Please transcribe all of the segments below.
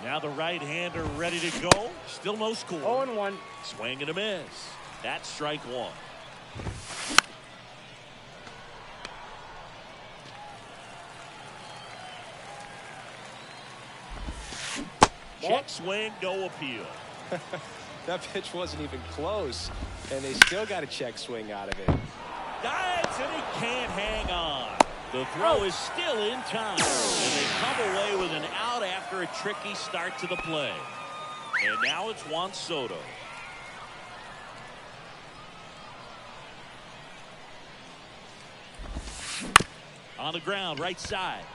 Now the right-hander ready to go. Still no score. 0-1. Swing and a miss. That's strike one. Check swing, no appeal. That pitch wasn't even close, and they still got a check swing out of it. Dives, and he can't hang on. The throw is still in time, and they come away with an out after a tricky start to the play. And now it's Juan Soto. On the ground, right side.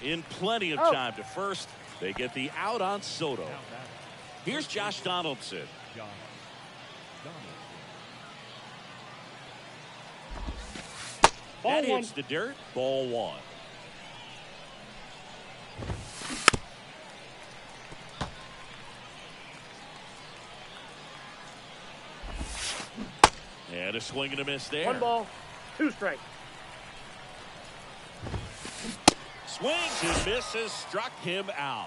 In plenty of time to first. They get the out on Soto. Here's Josh Donaldson. That hits the dirt. Ball one. And a swing and a miss there. 1 ball, 2 strikes. Swings and misses, struck him out.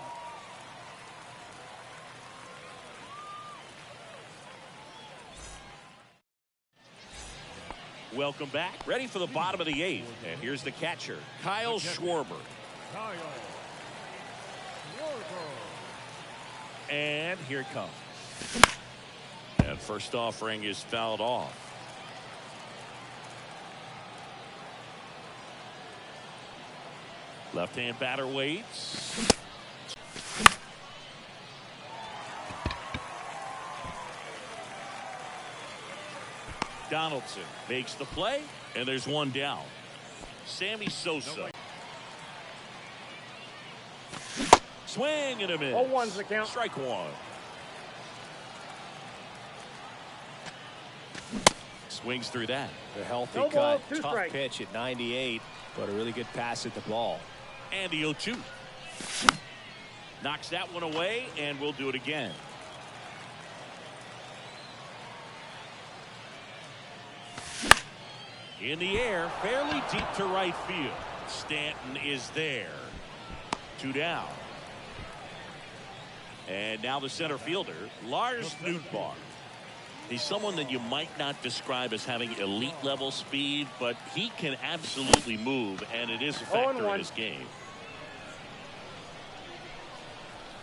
Welcome back. Ready for the bottom of the 8th. And here's the catcher, Kyle Schwarber. And here it comes. And first offering is fouled off. Left-hand batter waits. Donaldson makes the play, and there's one down. Sammy Sosa. Swing and a miss. 0-1's the count. Strike one. Swings through that. A healthy No ball, cut, 2 tough strikes. pitch at 98, but a really good pass at the ball. And the 0-2. Knocks that one away, and we'll do it again. In the air, fairly deep to right field. Stanton is there. 2 down. And now the center fielder, Lars Nootbaar. He's someone that you might not describe as having elite level speed, but he can absolutely move, and it is a factor in his game.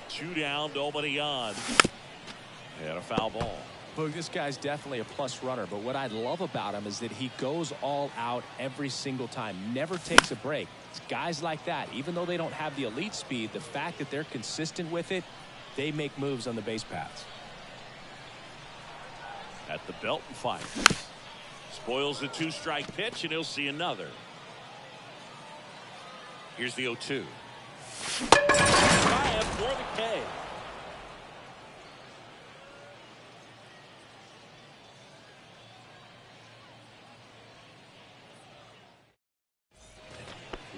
2 down, nobody on. And a foul ball. Look, this guy's definitely a plus runner, but what I love about him is that he goes all out every single time, never takes a break. It's guys like that, even though they don't have the elite speed, the fact that they're consistent with it, they make moves on the base paths. At the belt and fires. Spoils the 2-strike pitch, and he'll see another. Here's the 0-2. Bryant for the K.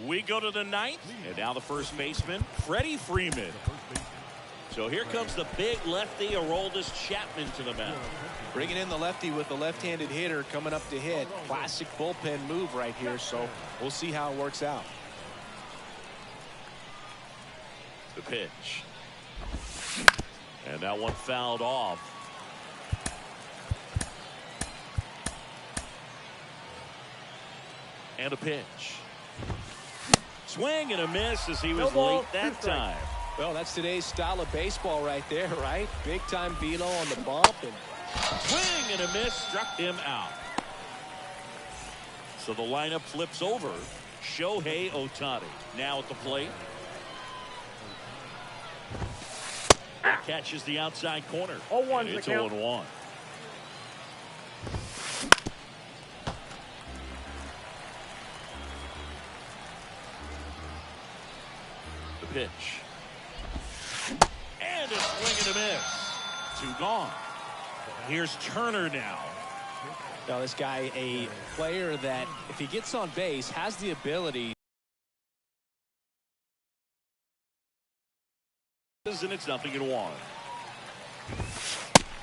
We go to the 9th, and now the first baseman, Freddie Freeman. So here comes the big lefty, Aroldis Chapman, to the mound. Bringing in the lefty with the left-handed hitter coming up to hit. Classic bullpen move right here, so we'll see how it works out. The pitch. And that one fouled off. And a pitch. Swing and a miss as he was late that time. Well, that's today's style of baseball right there, right? Big-time velo on the bump. And swing and a miss, struck him out. So the lineup flips over. Shohei Ohtani now at the plate. Catches the outside corner. 0-1's it's the count. 0-1. The pitch. And a swing and a miss. 2 gone. Here's Turner now. Now this guy, a player that if he gets on base has the ability. And it's 0-1.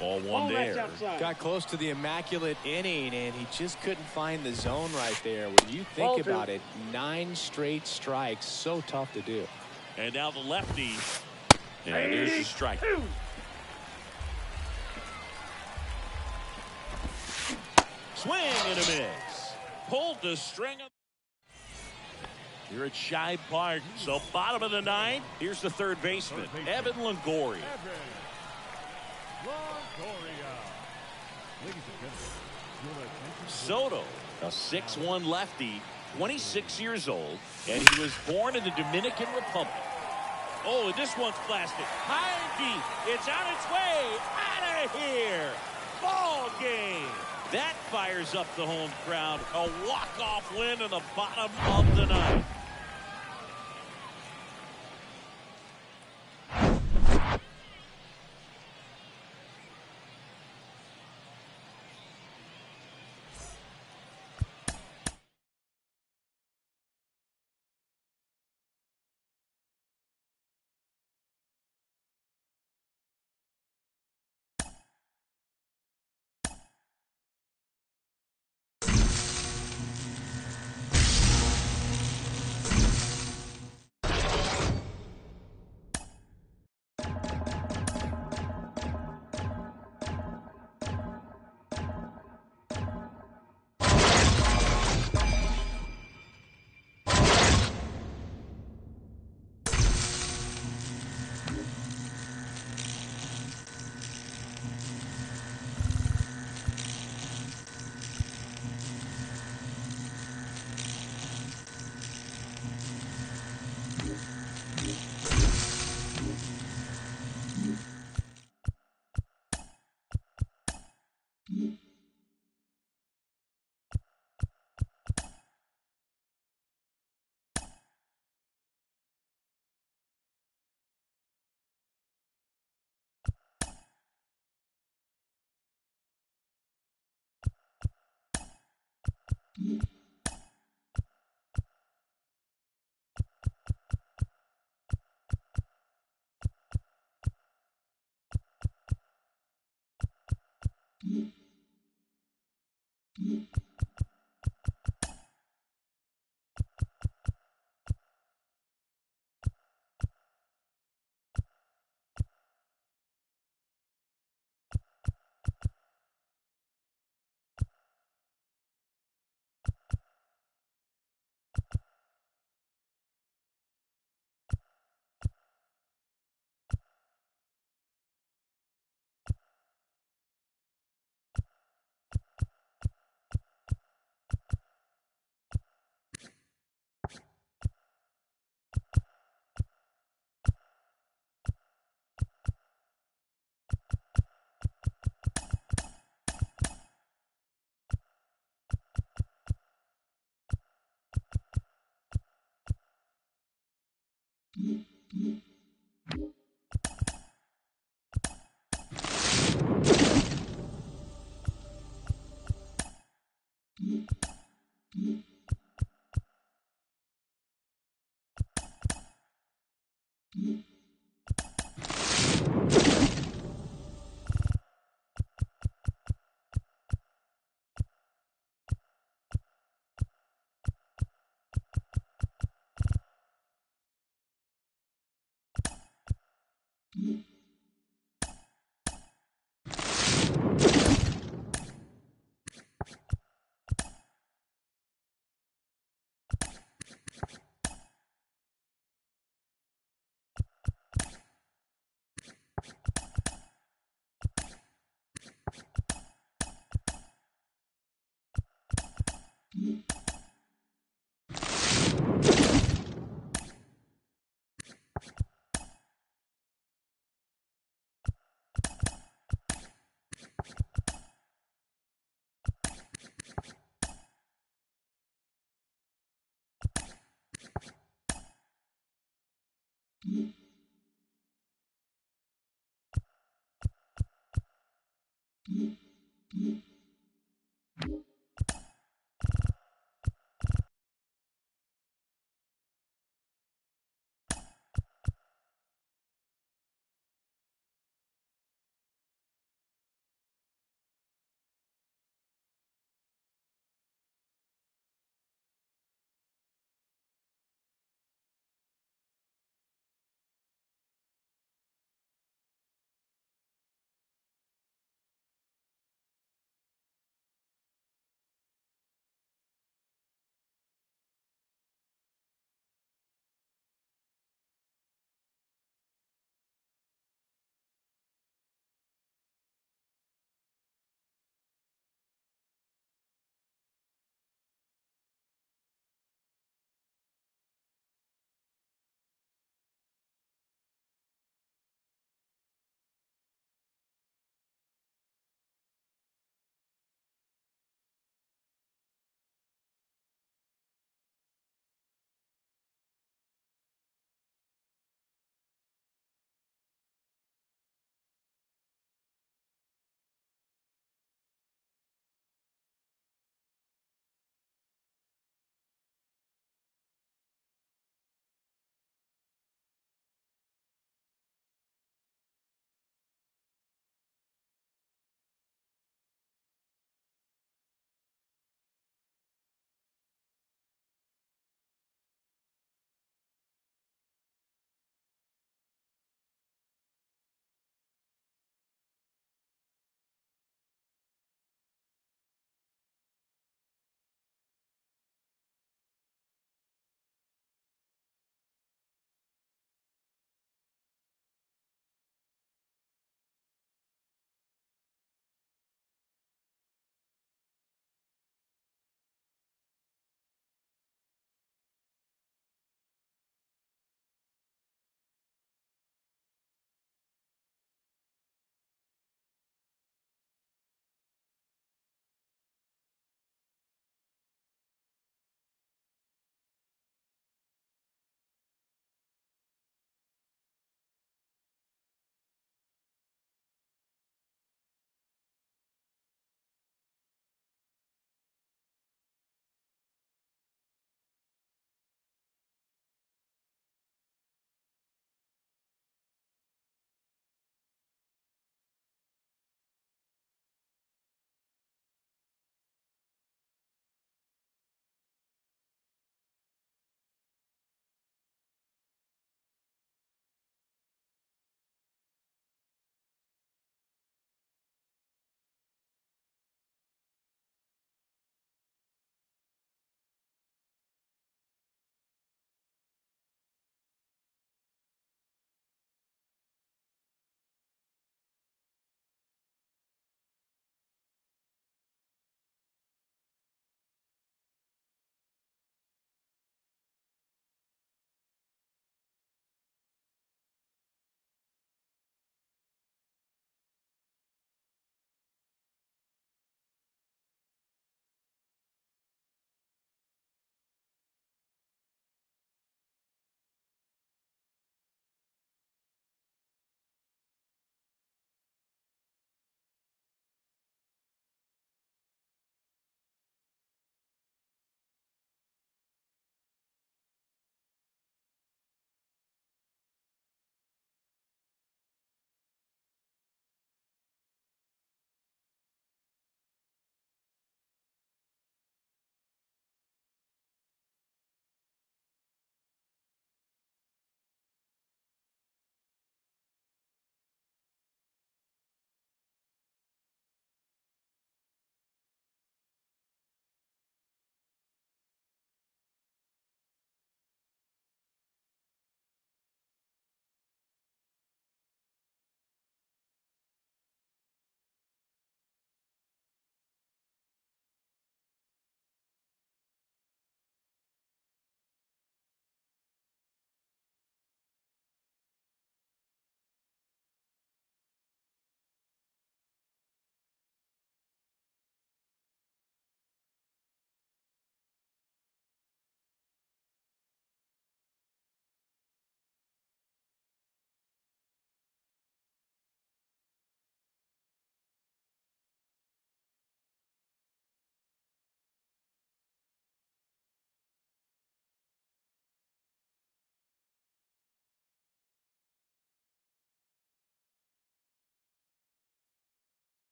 Ball one there. Got close to the immaculate inning, and he just couldn't find the zone right there. When you think about it, 9 straight strikes, so tough to do. And now the lefty. And there's the strike. Swing and a miss. Pulled the string up. Here at Shibe Park. So bottom of the ninth. Here's the third baseman, Evan Longoria. Soto, a 6'1" lefty, 26 years old, and he was born in the Dominican Republic. Oh, and this one's blasted. High and deep. It's on its way. Out of here. Ball game. That fires up the home crowd. A walk-off win in the bottom of the ninth.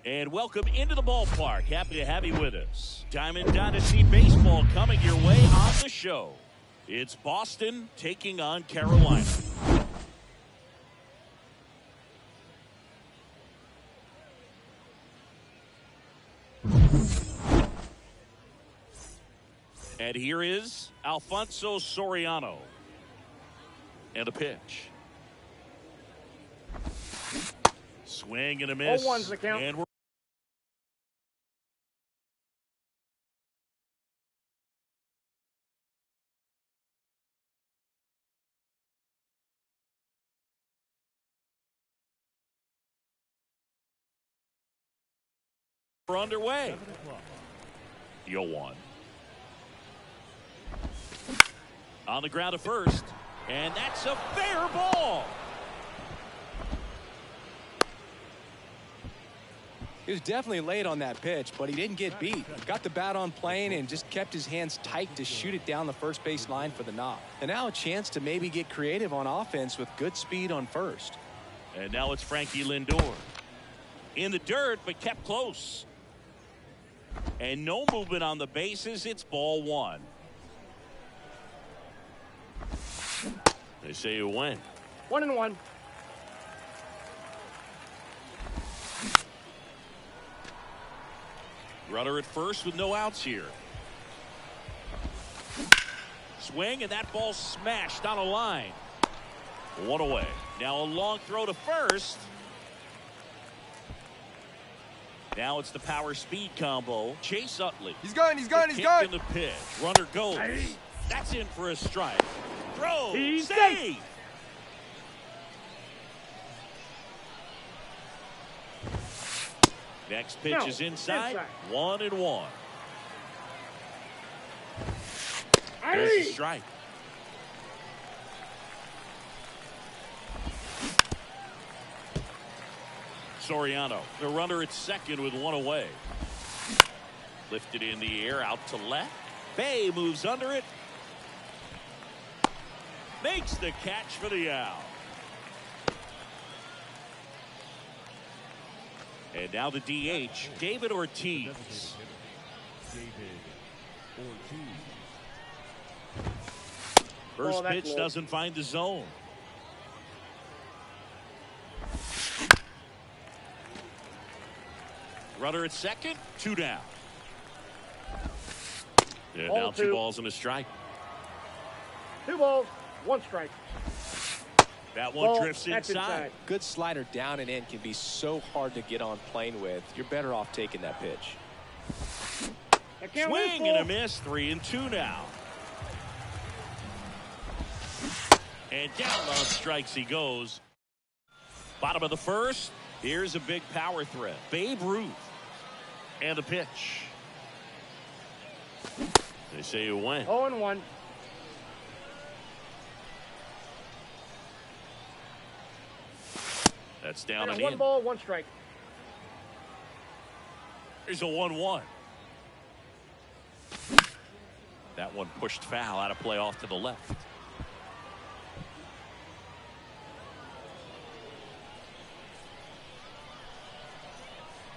And welcome into the ballpark. Happy to have you with us. Diamond Dynasty Baseball coming your way on the show. It's Boston taking on Carolina. And here is Alfonso Soriano. And a pitch. Swing and a miss. 0-1's the count. And we're underway. 0-1. On the ground to first. And that's a fair ball. He was definitely late on that pitch, but he didn't get beat. Got the bat on plane and just kept his hands tight to shoot it down the first base line for the knock. And now a chance to maybe get creative on offense with good speed on first. And now it's Frankie Lindor. In the dirt, but kept close. And no movement on the bases. It's ball one. They say you win. 1-1. Runner at first with no outs here. Swing, and that ball smashed on a line. One away. Now a long throw to first. Now it's the power speed combo. Chase Utley. He's gone. In the pitch. Runner goes. That's in for a strike. Throw. He's safe. Next pitch is inside. 1-1. There's the strike. Soriano, the runner at second with one away. Lifted in the air out to left. Bay moves under it. Makes the catch for the out. And now the DH, David Ortiz. First pitch doesn't find the zone. Runner at second, 2 down. And now 2 balls and a strike. 2 balls, 1 strike. That one drifts inside. Good slider down and in can be so hard to get on plane with. You're better off taking that pitch. Swing and a miss. 3-2 now. And down on strikes he goes. Bottom of the first. Here's a big power threat. Babe Ruth. And a pitch. They say you win. 0-1. That's down and 1 in. ball, 1 strike. Here's a 1-1. That one pushed foul out of play off to the left.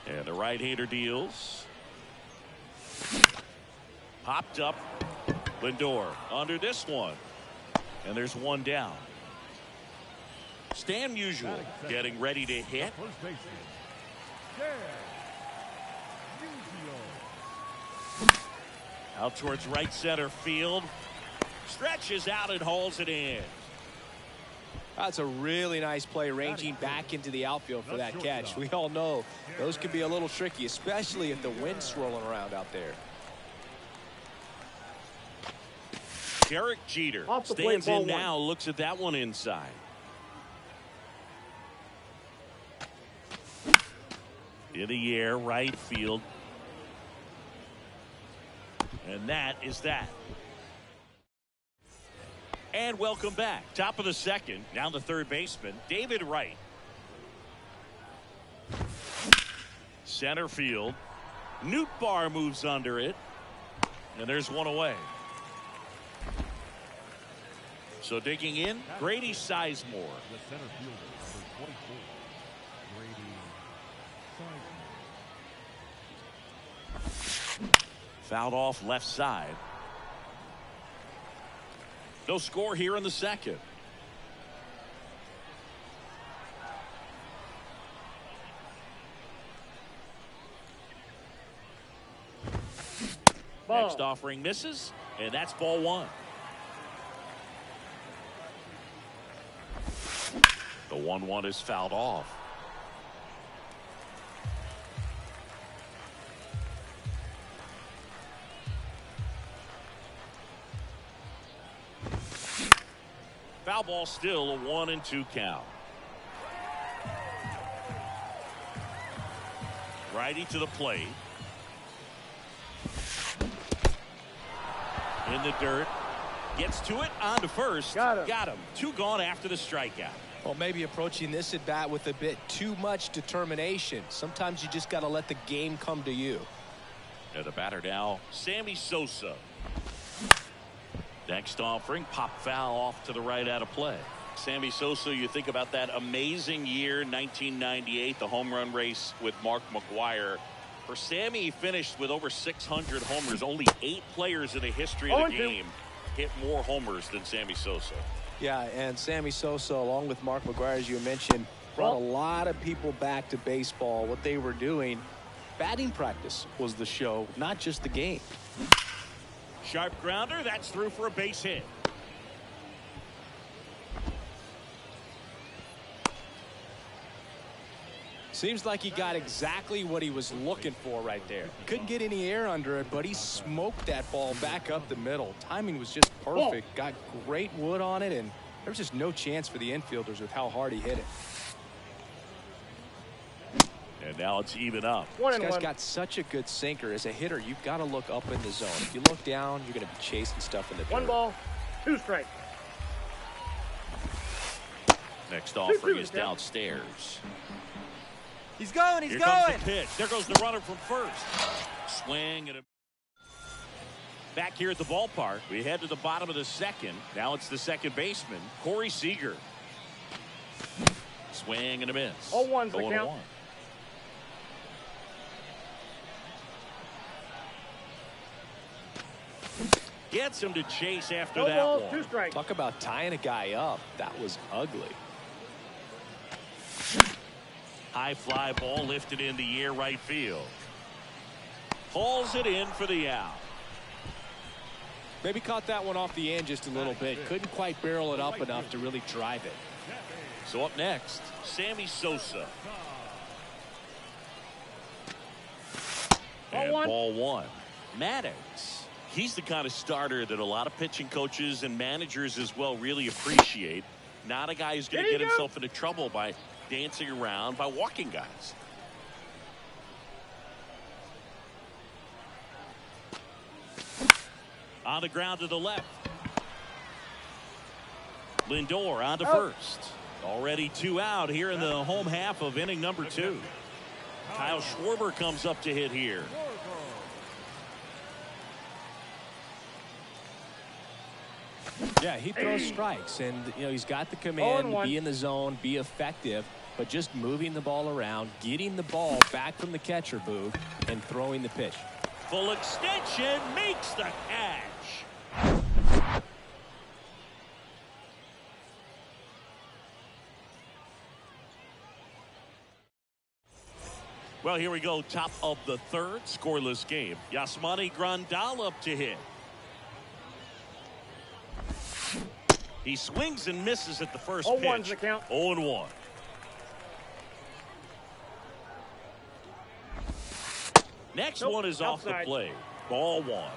And the right-hander deals. Popped up. Lindor under this one. And there's 1 down. Stan Musial getting ready to hit. Out towards right center field. Stretches out and hauls it in. That's a really nice play, ranging back into the outfield for that catch. We all know those can be a little tricky, especially if the wind's swirling around out there. Derek Jeter Off the plate, stands in ball now, looks at that one inside. In the air, right field. And that is that. And welcome back. Top of the second. Now the third baseman, David Wright. Center field. Nootbaar moves under it. And there's one away. So digging in, Grady Sizemore. The center fielder, number 24, Grady Sizemore. Fouled off left side. No score here in the second. Ball. Next offering misses, and that's ball one. The 1-1 is fouled off. Foul ball, still a 1-2 count. Righty to the plate. In the dirt. Gets to it, on to first. Got him. Two gone after the strikeout. Well, maybe approaching this at bat with a bit too much determination. Sometimes you just got to let the game come to you. And the batter now, Sammy Sosa. Next offering, pop foul off to the right out of play. Sammy Sosa, you think about that amazing year, 1998, the home run race with Mark McGwire. For Sammy, he finished with over 600 homers. Only 8 players in the history of the game hit more homers than Sammy Sosa. Yeah, and Sammy Sosa, along with Mark McGwire, as you mentioned, brought a lot of people back to baseball. What they were doing, batting practice was the show, not just the game. Sharp grounder, that's through for a base hit. Seems like he got exactly what he was looking for right there. Couldn't get any air under it, but he smoked that ball back up the middle. Timing was just perfect. Got great wood on it, and there's just no chance for the infielders with how hard he hit it. And now it's even up. This guy's got such a good sinker. As a hitter, you've got to look up in the zone. If you look down, you're going to be chasing stuff in the dirt. 1 ball, 2 strikes. Next offering is downstairs. He's going. Here comes the pitch. There goes the runner from first. Swing and a... Back here at the ballpark, we head to the bottom of the second. Now it's the second baseman, Corey Seager. Swing and a miss. 0-1's the count. Gets him to chase after No that balls, one. 2 strikes. Talk about tying a guy up. That was ugly. High fly ball lifted in the air, right field. Pulls it in for the out. Maybe caught that one off the end just a little bit. Couldn't quite barrel it up enough to really drive it. So up next, Sammy Sosa. And ball one. Maddox. He's the kind of starter that a lot of pitching coaches and managers as well really appreciate. Not a guy who's going to get himself into trouble by dancing around, by walking guys. On the ground to the left. Lindor on to first. Already 2 out here in the home half of inning number 2. Kyle Schwarber comes up to hit here. Yeah, he throws strikes, and he's got the command, be in the zone, be effective, but just moving the ball around, getting the ball back from the catcher booth, and throwing the pitch. Full extension, makes the catch. Well, here we go. Top of the third, scoreless game. Yasmani Grandal up to hit. He swings and misses at the first pitch. 0-1's the count. 0-1. Next one is off the outside. plate. Ball one.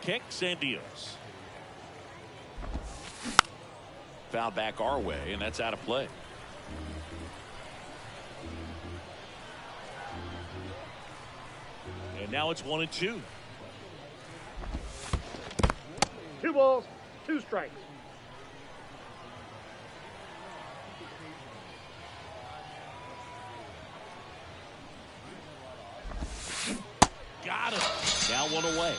Kicks and deals. Foul back our way, and that's out of play. And now it's 1-2. 2 balls, 2 strikes. Got him. Now one away.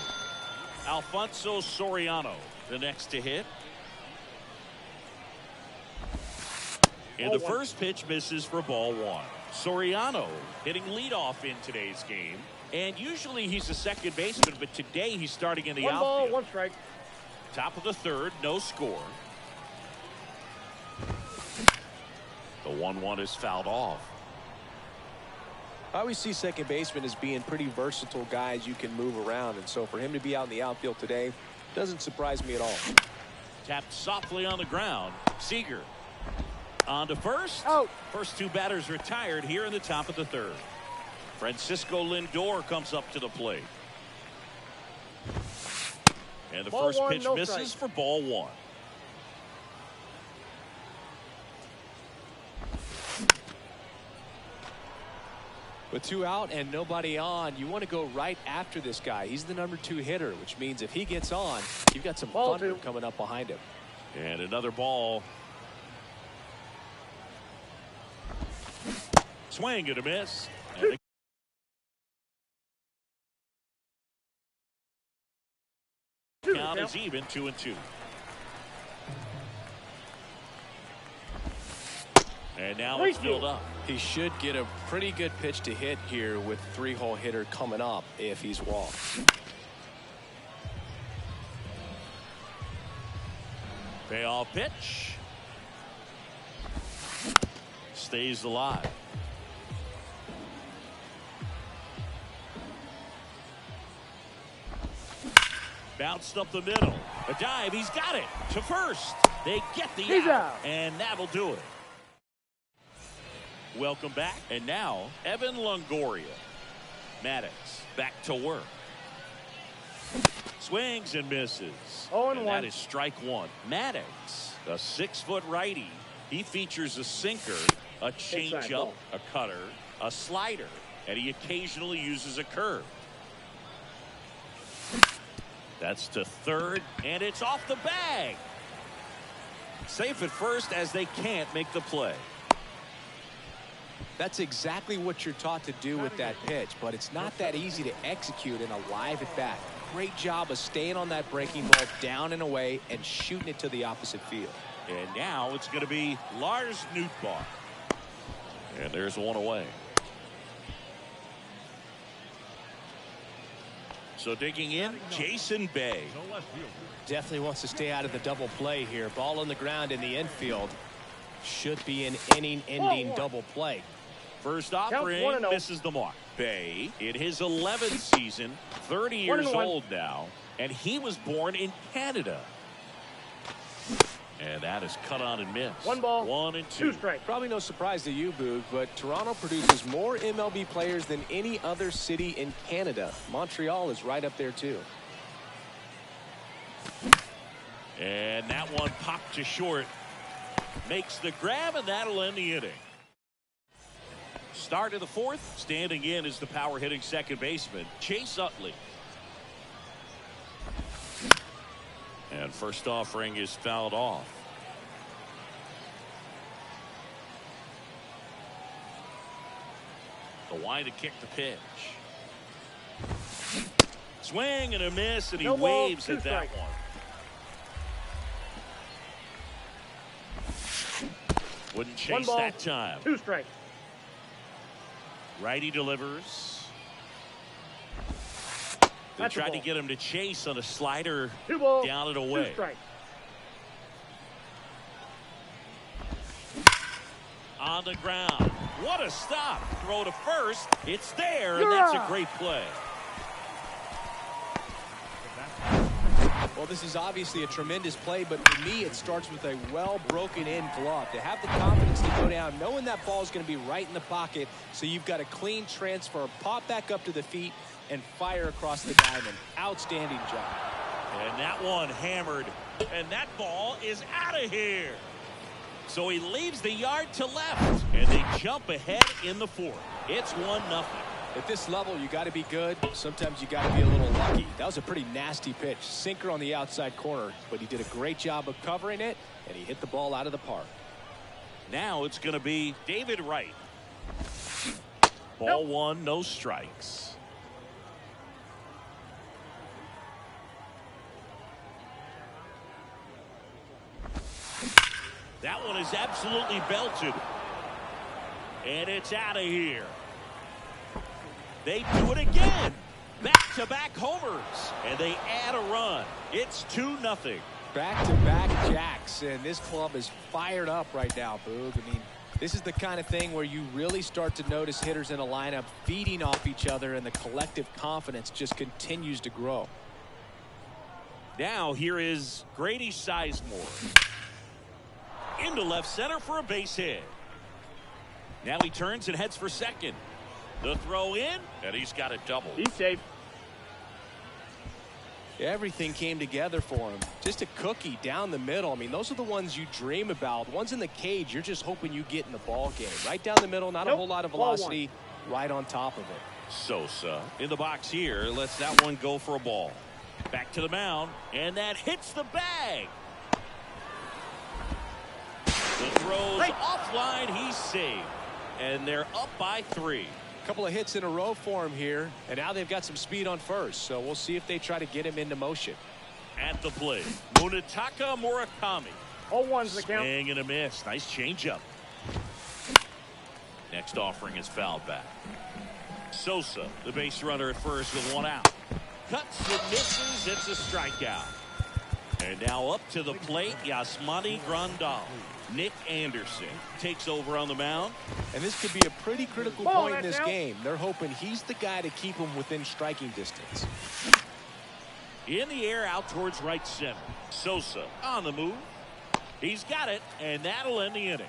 Alfonso Soriano, the next to hit. And the first pitch misses for ball one. Soriano hitting leadoff in today's game. And usually he's a second baseman, but today he's starting in the 1 ball, outfield. 1 strike. Top of the third, no score. The 1-1 is fouled off. I always see second baseman as being pretty versatile guys you can move around, and so for him to be out in the outfield today doesn't surprise me at all. Tapped softly on the ground. Seager on to first. Out. First two batters retired here in the top of the third. Francisco Lindor comes up to the plate. And the Ball first one, pitch no misses strike. for ball one. With 2 out and nobody on, you want to go right after this guy. He's the number 2 hitter, which means if he gets on, you've got some Ball thunder 2. coming up behind him. And another ball. Swing and a miss. And the count is even, 2-2. And now it's filled up. He should get a pretty good pitch to hit here with 3-hole hitter coming up if he's walked. Payoff pitch. Stays alive. Bounced up the middle. A dive. He's got it to first. They get the out. And that'll do it. Welcome back. And now, Evan Longoria. Maddox back to work. Swings and misses. 0-1. And that is strike one. Maddox, a 6-foot righty. He features a sinker, a changeup, a cutter, a slider, and he occasionally uses a curve. That's to third, and it's off the bag. Safe at first as they can't make the play. That's exactly what you're taught to do with that pitch, but it's not that easy to execute in a live at bat. Great job of staying on that breaking ball down and away and shooting it to the opposite field. And now it's going to be Lars Nootbaar. And there's one away. So digging in, Jason Bay. Definitely wants to stay out of the double play here. Ball on the ground in the infield. Should be an inning-ending double play. First offering misses the mark. Bay in his 11th season, 30 years old now, and he was born in Canada. And that is cut on and missed. 1 ball, 1-2. 2 strikes. Probably no surprise to you, Boog, but Toronto produces more MLB players than any other city in Canada. Montreal is right up there, too. And that one popped to short. Makes the grab, and that'll end the inning. Start of the fourth. Standing in is the power hitting second baseman, Chase Utley. And first offering is fouled off. The wind to kick the pitch. Swing and a miss, and he waves at that one. Wouldn't chase that time. 2 strikes. Righty delivers. They tried to get him to chase on a slider. 2 balls, down and away. 2 strikes. On the ground. What a stop. Throw to first. It's there, and that's a great play. Well, this is obviously a tremendous play, but for me, it starts with a well broken in glove. To have the confidence to go down, knowing that ball is going to be right in the pocket, so you've got a clean transfer, pop back up to the feet, and fire across the diamond. Outstanding job. And that one hammered, and that ball is out of here. So he leaves the yard to left, and they jump ahead in the fourth. It's 1-0. At this level, you got to be good. Sometimes you got to be a little lucky. That was a pretty nasty pitch. Sinker on the outside corner, but he did a great job of covering it, and he hit the ball out of the park. Now it's going to be David Wright. Ball one, no strikes. That one is absolutely belted. And it's out of here. They do it again. Back-to-back homers. And they add a run. It's 2-0. Back-to-back jacks. And this club is fired up right now, Boog. I mean, this is the kind of thing where you really start to notice hitters in a lineup feeding off each other, and the collective confidence just continues to grow. Now here is Grady Sizemore. Into left center for a base hit. Now he turns and heads for second. The throw in, and he's got a double. He's safe. Everything came together for him. Just a cookie down the middle. I mean, those are the ones you dream about. Ones in the cage, you're just hoping you get in the ball game. Right down the middle, not a whole lot of velocity, right on top of it. Sosa in the box here, lets that one go for a ball. Back to the mound, and that hits the bag. The throw's offline, he's saved. And they're up by 3. Couple of hits in a row for him here, and now they've got some speed on first, so we'll see if they try to get him into motion. At the plate, Munetaka Murakami. 0-1's the count. Swing and a miss. Nice changeup. Next offering is fouled back. Sosa, the base runner at first with 1 out. Cuts and misses. It's a strikeout. And now up to the plate, Yasmani Grandal. Nick Anderson takes over on the mound. And this could be a pretty critical point in this game. They're hoping he's the guy to keep him within striking distance. In the air out towards right center. Sosa on the move. He's got it, and that'll end the inning.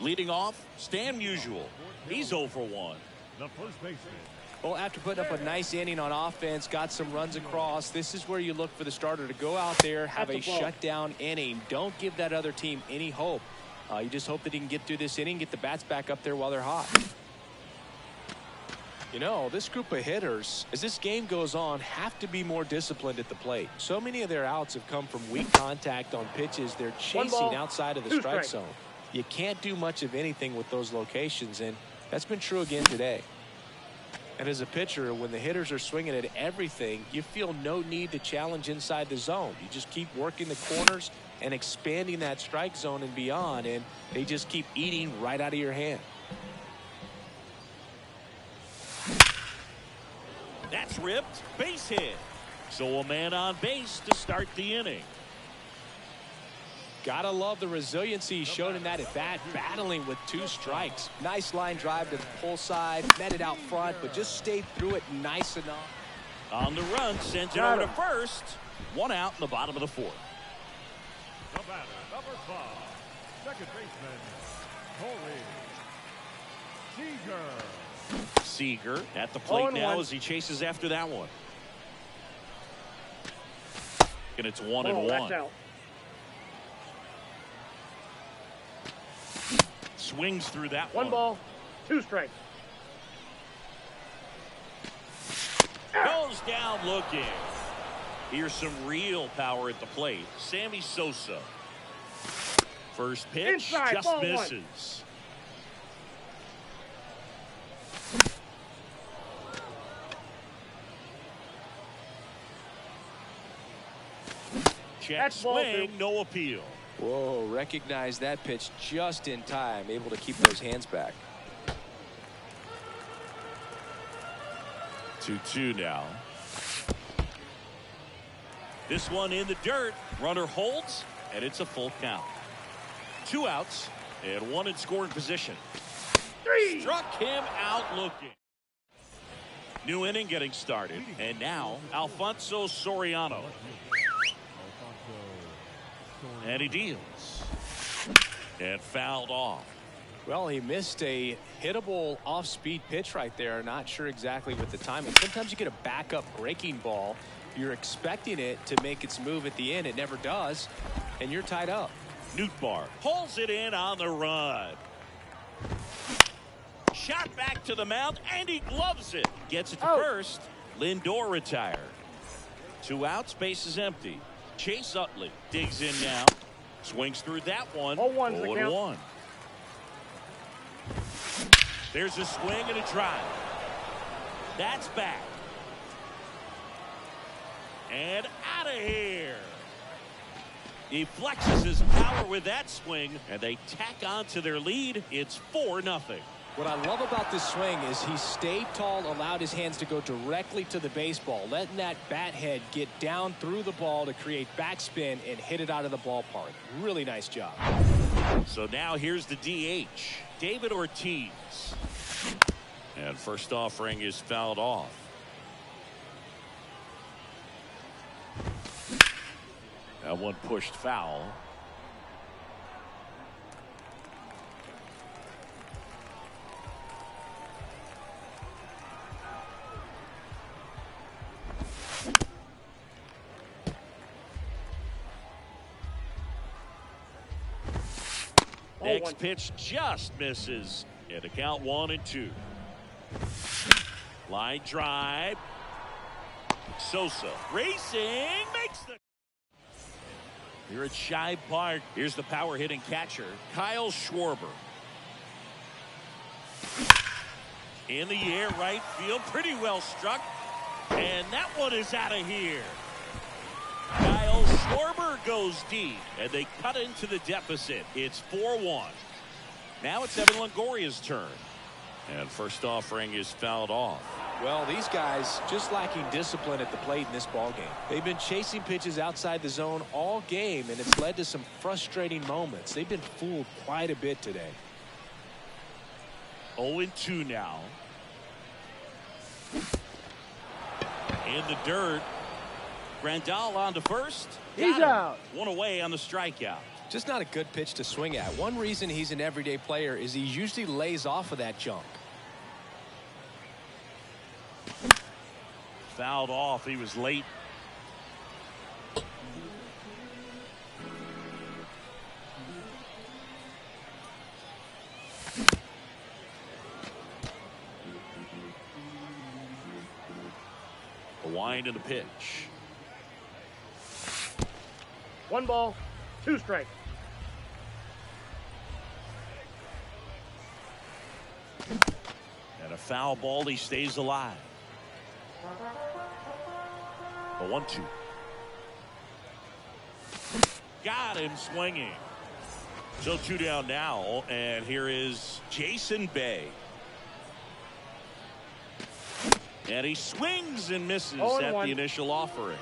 Leading off, Stan Musial. He's 0 for 1. The first baseman. Well, after putting up a nice inning on offense, got some runs across, this is where you look for the starter to go out there, have a shutdown inning. Don't give that other team any hope. You just hope that he can get through this inning, get the bats back up there while they're hot. You know, this group of hitters, as this game goes on, have to be more disciplined at the plate. So many of their outs have come from weak contact on pitches they're chasing outside of the strike zone. You can't do much of anything with those locations, and that's been true again today. And as a pitcher, when the hitters are swinging at everything, you feel no need to challenge inside the zone. You just keep working the corners and expanding that strike zone and beyond, and they just keep eating right out of your hand. That's ripped. Base hit. So a man on base to start the inning. Gotta love the resiliency shown in that at bat, battling with 2 strikes. Nice line drive to the pull side, met it out front, but just stayed through it nice enough. On the run, sends it over to first. 1 out in the bottom of the 4th. The batter, number 5, second baseman, Corey Seager. Seager at the plate now as he chases after that one. And it's 1-1. That's out. Swings through that one. 1 ball, 2 strikes. Goes down looking. Here's some real power at the plate. Sammy Sosa. First pitch, inside, just misses. Check swing, no appeal. Whoa, recognize that pitch just in time, able to keep those hands back. 2-2 now. This one in the dirt. Runner holds, and it's a full count. 2 outs, and 1 in scoring position. Struck him out looking. New inning getting started, and now Alfonso Soriano. And he deals. And fouled off. Well, he missed a hittable off-speed pitch right there. Not sure exactly what the timing. Sometimes you get a backup breaking ball. You're expecting it to make its move at the end. It never does, and you're tied up. Nootbaar pulls it in on the run. Shot back to the mound, and he gloves it. Gets it to first. Lindor retired. 2 outs, base is empty. Chase Utley digs in now. Swings through that one. 0-1. There's a swing and a drive. That's back. And out of here. He flexes his power with that swing, and they tack on to their lead. It's 4-0. What I love about this swing is he stayed tall, allowed his hands to go directly to the baseball, letting that bat head get down through the ball to create backspin and hit it out of the ballpark. Really nice job. So now here's the DH, David Ortiz. And first offering is fouled off. That one pushed foul. Next pitch just misses. And a count 1-2. Line drive. Sosa racing makes the. Here at Shibe Park. Here's the power hitting catcher, Kyle Schwarber. In the air, right field, pretty well struck. And that one is out of here. Kyle Schwarber goes deep, and they cut into the deficit. It's 4-1. Now it's Evan Longoria's turn. And first offering is fouled off. Well, these guys just lacking discipline at the plate in this ball game. They've been chasing pitches outside the zone all game, and it's led to some frustrating moments. They've been fooled quite a bit today. 0-2 now. In the dirt. Grandal on to first. He's out. 1 away on the strikeout. Just not a good pitch to swing at. One reason he's an everyday player is he usually lays off of that junk. Fouled off. He was late. A wind and a pitch. 1 ball, 2 strikes. And a foul ball. He stays alive. A 1-2. Got him swinging. So 2 down now, and here is Jason Bay. And he swings and misses at the initial offering.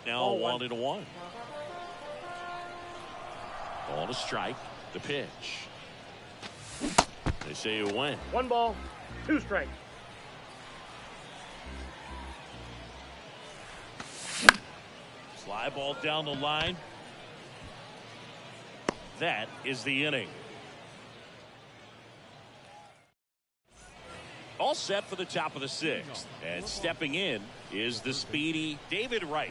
Now 1-1. Ball to strike. The pitch. They say you win. 1 ball, 2 strikes. Fly ball down the line. That is the inning. All set for the top of the 6th. And stepping in is the speedy David Wright.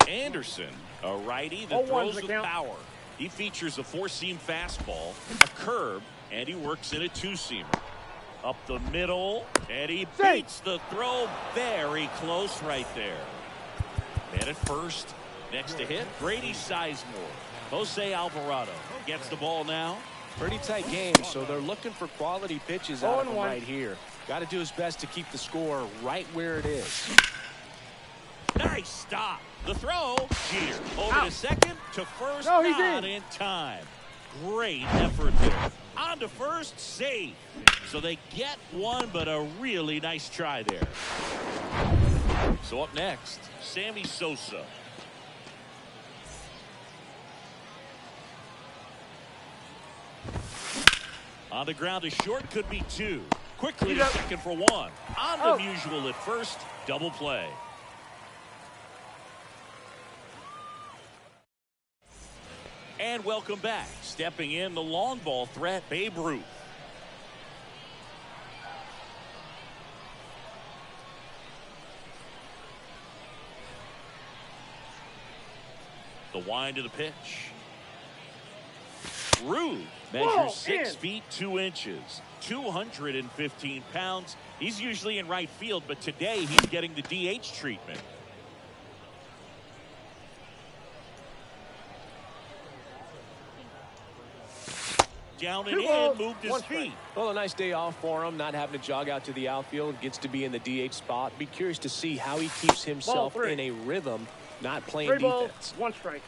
Anderson, a righty that throws with power. He features a 4-seam fastball, a curve, and he works in a 2-seamer. Up the middle, and he beats the throw very close right there. Man at first, next to hit, Brady Sizemore. Jose Alvarado gets the ball now. Pretty tight game, so they're looking for quality pitches out of him right here. Got to do his best to keep the score right where it is. Nice stop. The throw. Jeter over to second, to first, not in time. great effort there. On to first, safe. So they get one, but a really nice try there. So up next, Sammy Sosa. On the ground is short, could be two. Quickly to second for one. Unusual at first, double play. And welcome back. Stepping in the long ball threat, Babe Ruth. The wind of the pitch. Ruth measures 6 feet 2 inches, 215 pounds. He's usually in right field, but today he's getting the DH treatment. Down and in, moved his feet. Well, a nice day off for him, not having to jog out to the outfield. Gets to be in the DH spot. Be curious to see how he keeps himself in a rhythm, not playing defense. 1 strike.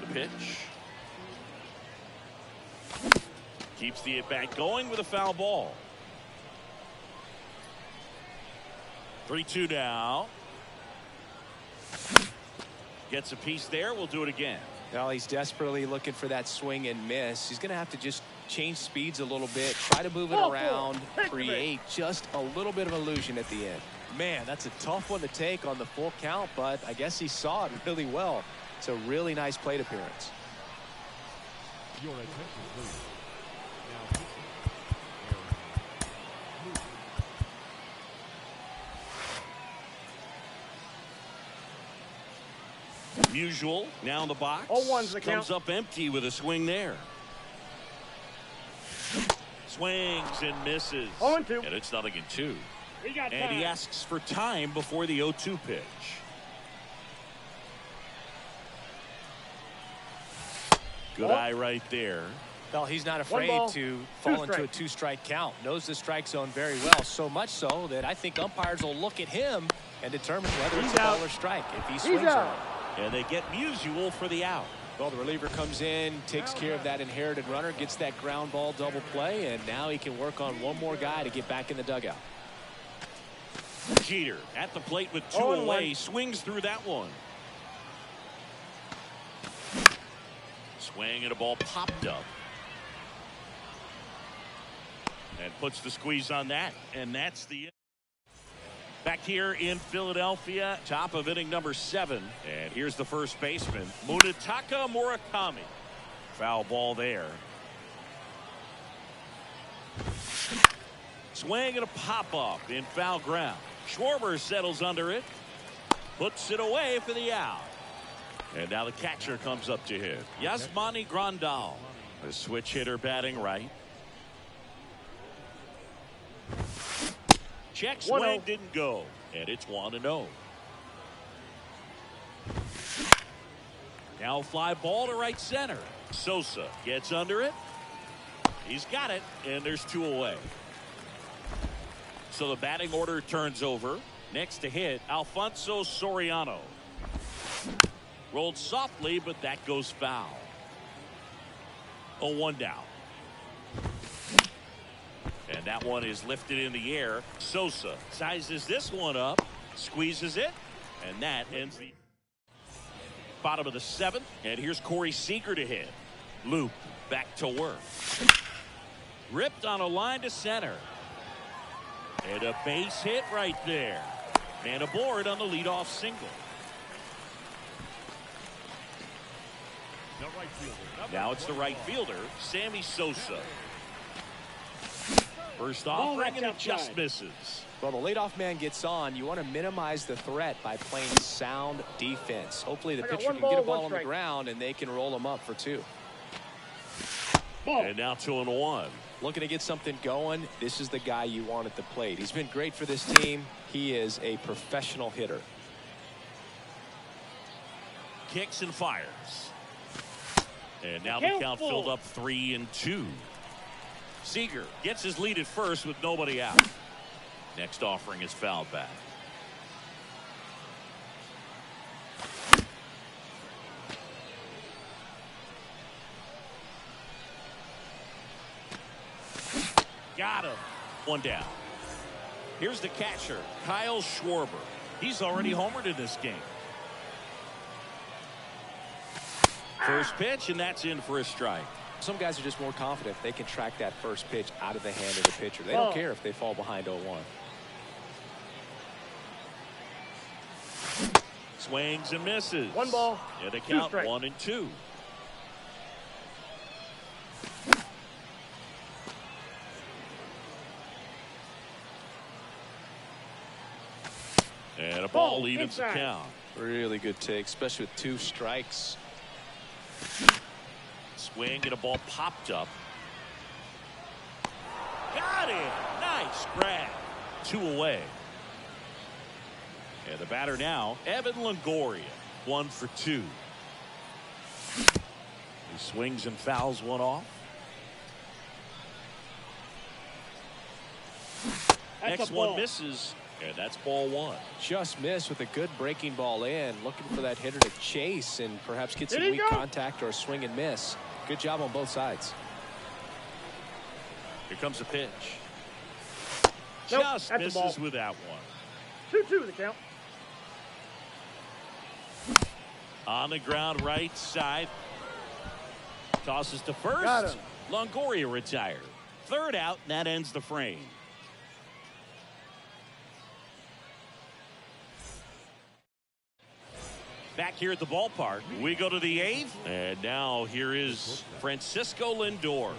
The pitch. Keeps the at-bat going with a foul ball. 3-2 now. Gets a piece there. We'll do it again. Well, he's desperately looking for that swing and miss. He's going to have to just change speeds a little bit, try to move it around, create just a little bit of illusion at the end. Man, that's a tough one to take on the full count, but I guess he saw it really well. It's a really nice plate appearance. Your attention, please. Usual now in the box. 0-1's the count. Comes up empty with a swing there. Swings and misses. 0-2. And it's 0-2. And he asks for time before the 0-2 pitch. Good eye right there. Well, he's not afraid to fall into a 2-strike count. Knows the strike zone very well. So much so that I think umpires will look at him and determine whether it's a ball or strike if he swings on it. And they get Musial for the out. Well, the reliever comes in, takes care of that inherited runner, gets that ground ball double play, and now he can work on one more guy to get back in the dugout. Jeter at the plate with 2 away, swings through that one. Swing and a ball popped up. And puts the squeeze on that, and that's the back here in Philadelphia, top of inning number 7. And here's the first baseman, Munetaka Murakami. Foul ball there. Swing and a pop-up in foul ground. Schwarber settles under it. Puts it away for the out. And now the catcher comes up to hit. Yasmani Grandal, a switch hitter batting right. Check swing didn't go, and it's 1-0. Now fly ball to right center. Sosa gets under it. He's got it, and there's 2 away. So the batting order turns over. Next to hit, Alfonso Soriano. Rolled softly, but that goes foul. 0-1 down. And that one is lifted in the air. Sosa sizes this one up, squeezes it, and that ends the bottom of the 7th. And here's Corey Seager to hit. Loop back to work. Ripped on a line to center. And a base hit right there. And aboard on the leadoff single. Now it's the right fielder, Sammy Sosa. First offering, and it just misses. Well, the leadoff man gets on. You want to minimize the threat by playing sound defense. Hopefully the pitcher can get a ball on the ground and they can roll him up for 2. And now 2-1. Looking to get something going. This is the guy you want at the plate. He's been great for this team. He is a professional hitter. Kicks and fires. And now the count filled up 3-2. Seager gets his lead at first with nobody out. Next offering is fouled back. Got him. One down. Here's the catcher, Kyle Schwarber. He's already homered in this game. First pitch, and that's in for a strike. Some guys are just more confident they can track that first pitch out of the hand of the pitcher. They don't care if they fall behind 0-1. Swings and misses. One ball. And a count 1-2. And a ball evens the count. Really good take, especially with 2 strikes. Swing and a ball popped up. Got it. Nice grab. 2 away. And the batter now, Evan Longoria. 1 for 2. He swings and fouls one off. Next one misses. And that's ball 1. Just missed with a good breaking ball in. Looking for that hitter to chase and perhaps get some weak contact or a swing and miss. Good job on both sides. Here comes a pitch. Nope, Just that's misses with that one. 2-2 the count. On the ground, right side. Tosses to Got first. him. Longoria retired. Third out, and that ends the frame. Back here at the ballpark, we go to the 8th, and now here is Francisco Lindor.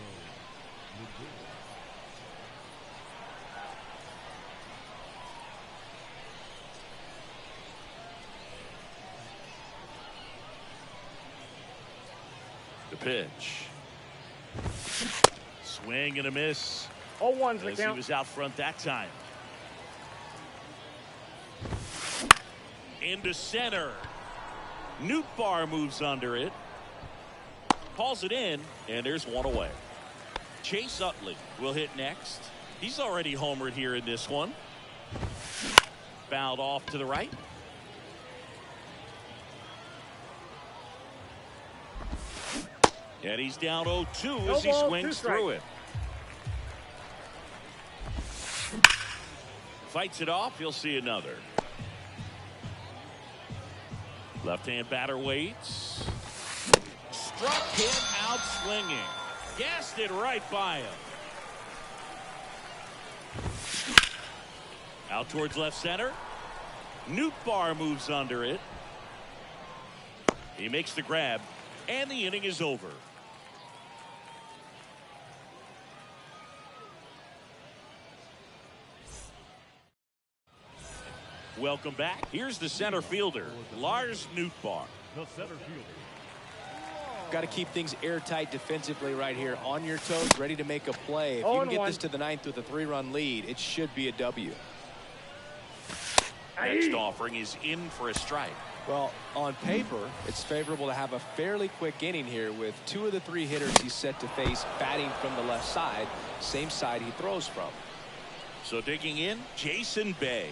The pitch. Swing and a miss. 0-1's the As he count. was out front that time. Into center. Nootbaar moves under it. Calls it in, and there's one away. Chase Utley will hit next. He's already homered here in this one. Fouled off to the right. And he's down 0-2 as he swings through it. Fights it off. He'll see another. Left-hand batter waits. Struck him out swinging. Gassed it right by him. Out towards left center. Nootbaar moves under it. He makes the grab, and the inning is over. Welcome back. Here's the center fielder, Lars Nootbaar. The center fielder. Got to keep things airtight defensively right here. On your toes, ready to make a play. If you can get this to the 9th with a 3-run lead, it should be a W. Next offering is in for a strike. Well, on paper, it's favorable to have a fairly quick inning here with 2 of the 3 hitters he's set to face batting from the left side, same side he throws from. So digging in, Jason Bay.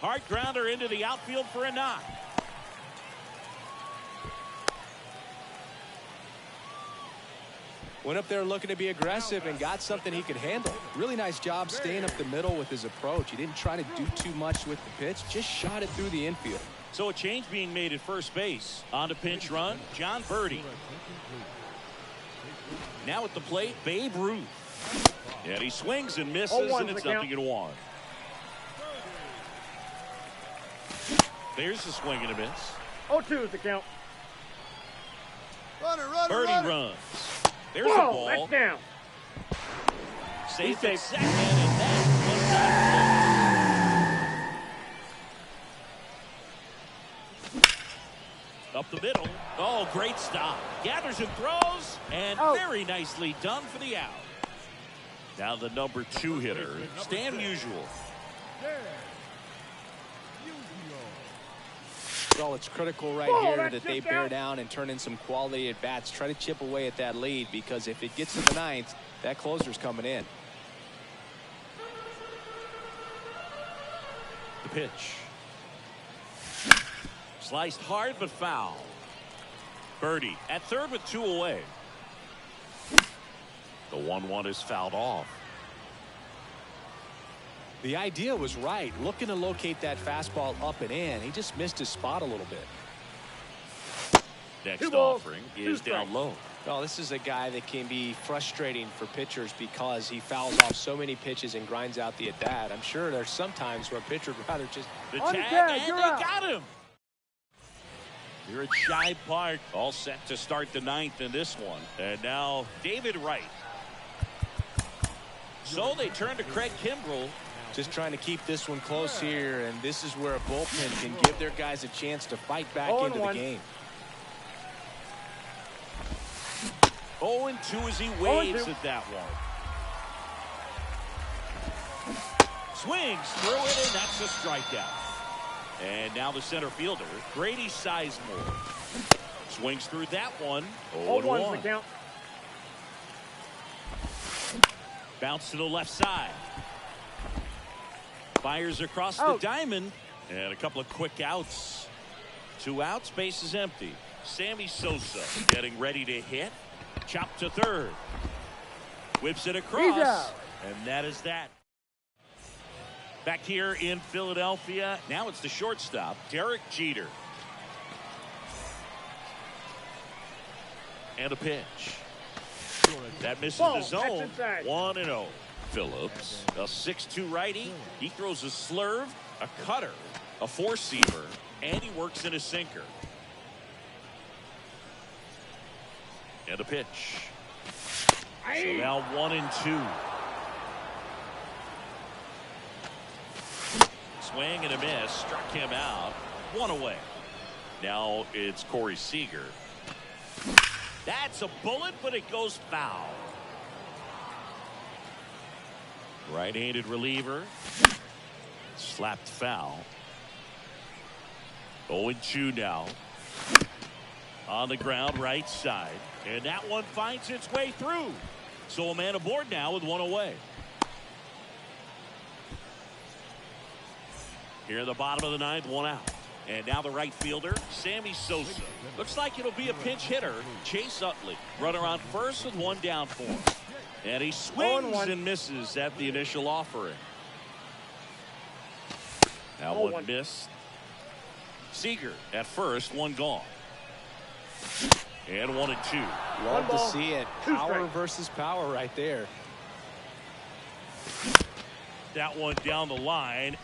Hard grounder into the outfield for a knock. Went up there looking to be aggressive and got something he could handle. Really nice job staying up the middle with his approach. He didn't try to do too much with the pitch, just shot it through the infield. So a change being made at first base. On to pinch run, John Birdie. Now at the plate, Babe Ruth. And he swings and misses, and it's 0-1. There's the swing and a miss. 0-2 is the count. Birdie runs. There's a ball. That's down. Safe at second, and that up the middle. Oh, great stop. Gathers and throws, and very nicely done for the out. Now the number 2 hitter, Stan Musial. Well, it's critical right here that they bear down and turn in some quality at bats. Try to chip away at that lead, because if it gets to the ninth, that closer's coming in. The pitch. Sliced hard but foul. Birdie at third with 2 away. The 1-1 is fouled off. The idea was right, looking to locate that fastball up and in. He just missed his spot a little bit. Next offering is down low. Well, this is a guy that can be frustrating for pitchers because he fouls off so many pitches and grinds out the at-bat. I'm sure there's some times where a pitcher would rather just... The tag, and they got him. Here at Shibe Park, all set to start the ninth in this one. And now David Wright. So they turn to Craig Kimbrell. Just trying to keep this one close here, and this is where a bullpen can give their guys a chance to fight back into the game. 0-2 as he waves at that one. Swings through it, and that's a strikeout. And now the center fielder, Grady Sizemore. Swings through that one. 0-1. The count. Bounce to the left side. Fires across the diamond. And a couple of quick outs. 2 outs, base is empty. Sammy Sosa getting ready to hit. Chop to third. Whips it across. And that is that. Back here in Philadelphia. Now it's the shortstop, Derek Jeter. And a pitch. That misses the zone. 1-0. Phillips, a 6'2 righty. He throws a slurve, a cutter, a four-seamer, and he works in a sinker. And a pitch. So now 1-2. Swing and a miss. Struck him out. 1 away. Now it's Corey Seager. That's a bullet, but it goes foul. Right-handed reliever. Slapped foul. 0-2 now. On the ground, right side. And that one finds its way through. So a man aboard now with 1 away. Here in the bottom of the ninth, 1 out. And now the right fielder, Sammy Sosa. Looks like it'll be a pinch hitter, Chase Utley. Runner on first with 1 down for him. And he swings and misses at the initial offering. Now 1 missed. Seager at first, 1 gone. And 1-2. Love to see it. Power versus power right there. That one down the line.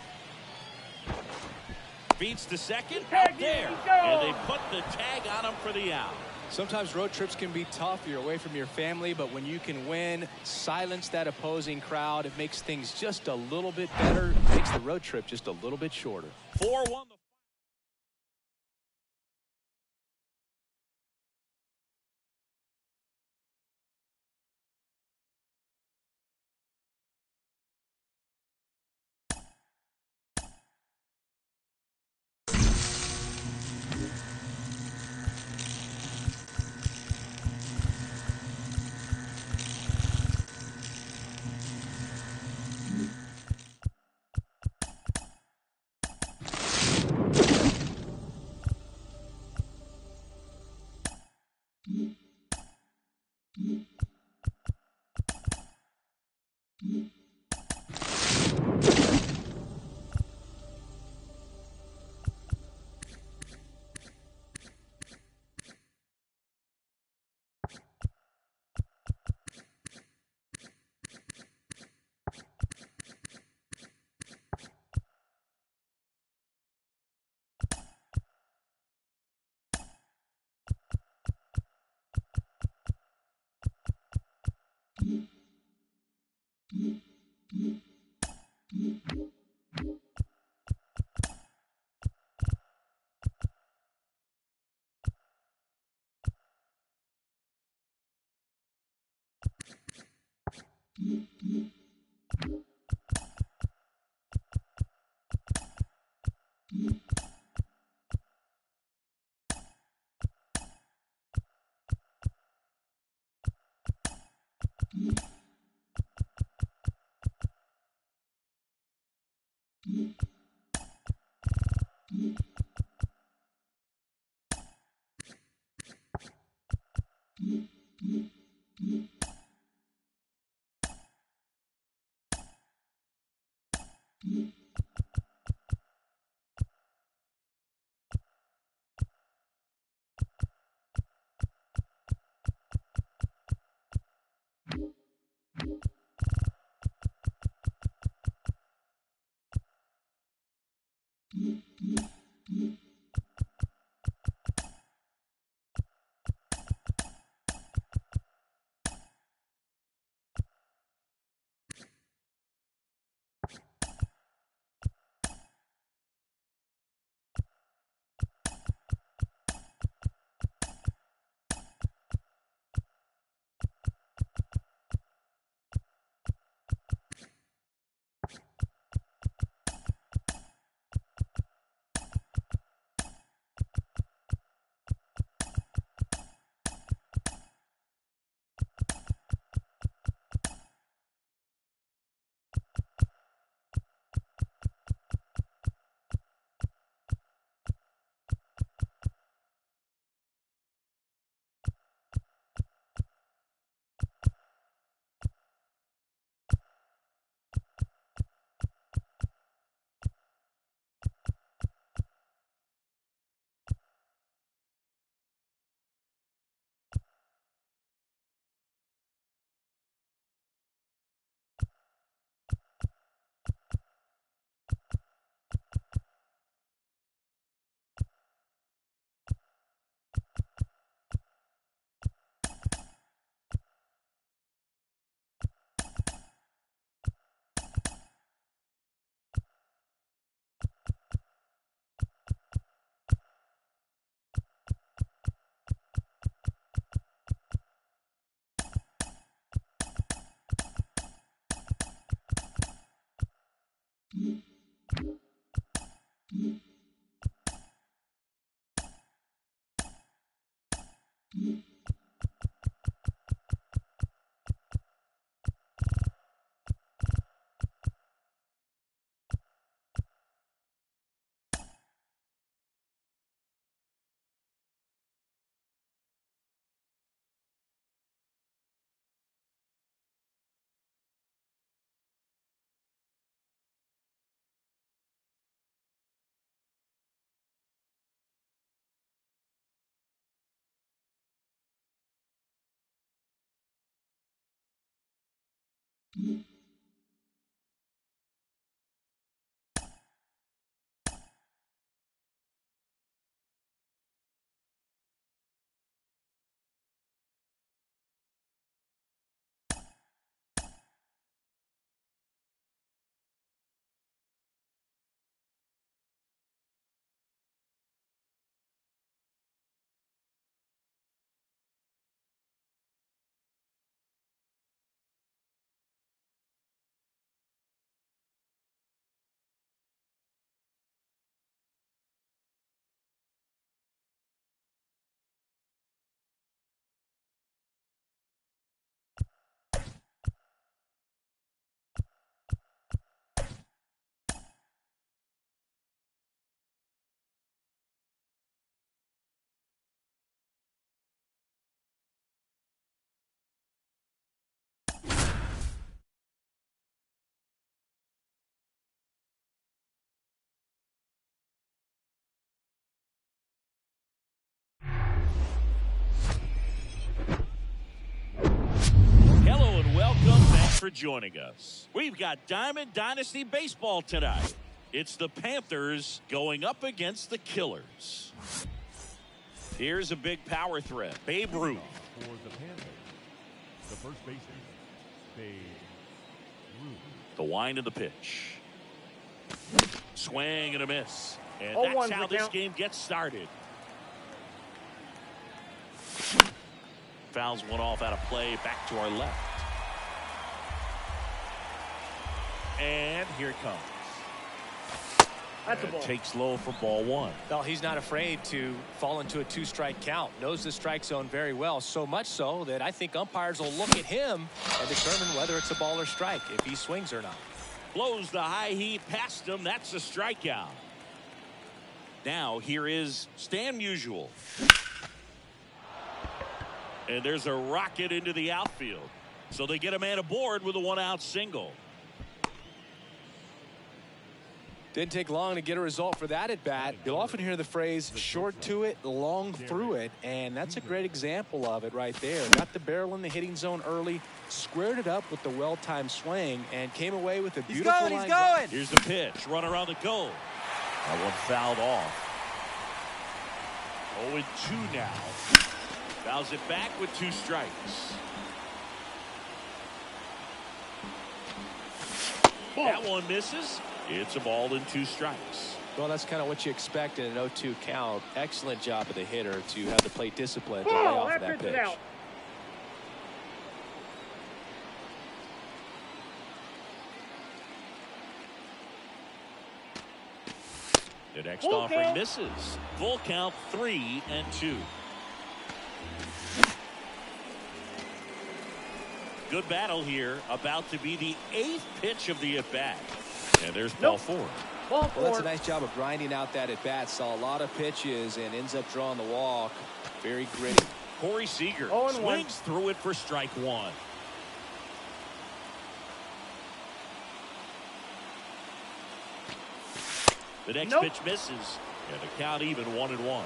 Beats the second out there. And they put the tag on him for the out. Sometimes road trips can be tough. You're away from your family, but when you can win, silence that opposing crowd, it makes things just a little bit better. It makes the road trip just a little bit shorter. 4-1. For joining us. We've got Diamond Dynasty Baseball tonight. It's the Panthers going up against the Killers. Here's a big power threat. Babe Ruth. For the Panthers, the first baseman, Babe Ruth. The wind of the pitch. Swing and a miss. And Oh, that's how this game gets started. Fouls one off out of play back to our left. And here it comes. That's a ball. Takes low for ball one. Well, he's not afraid to fall into a two-strike count. Knows the strike zone very well. So much so that I think umpires will look at him and determine whether it's a ball or strike, if he swings or not. Blows the high heat past him. That's a strikeout. Now here is Szn Mlb. And there's a rocket into the outfield. So they get a man aboard with a one-out single. Didn't take long to get a result for that at bat. You'll often hear the phrase short to it, long through it, and that's a great example of it right there. Got the barrel in the hitting zone early, squared it up with the well-timed swing, and came away with a beautiful line. He's going. Here's the pitch. Runner on the go. That one fouled off. 0-2 now. Fouls it back with 2 strikes. That one misses. It's a ball and 2 strikes. Well, that's kind of what you expect in an 0-2 count. Excellent job of the hitter to have the plate discipline to lay off of that pitch. Out. The next offering misses. Full count, 3-2. Good battle here. About to be the 8th pitch of the at-bat. And there's ball 4. Ball 4. Well, that's a nice job of grinding out that at-bat. Saw a lot of pitches and ends up drawing the walk. Very gritty. Corey Seager swings through it for strike 1. The next pitch misses. And the count even 1-1.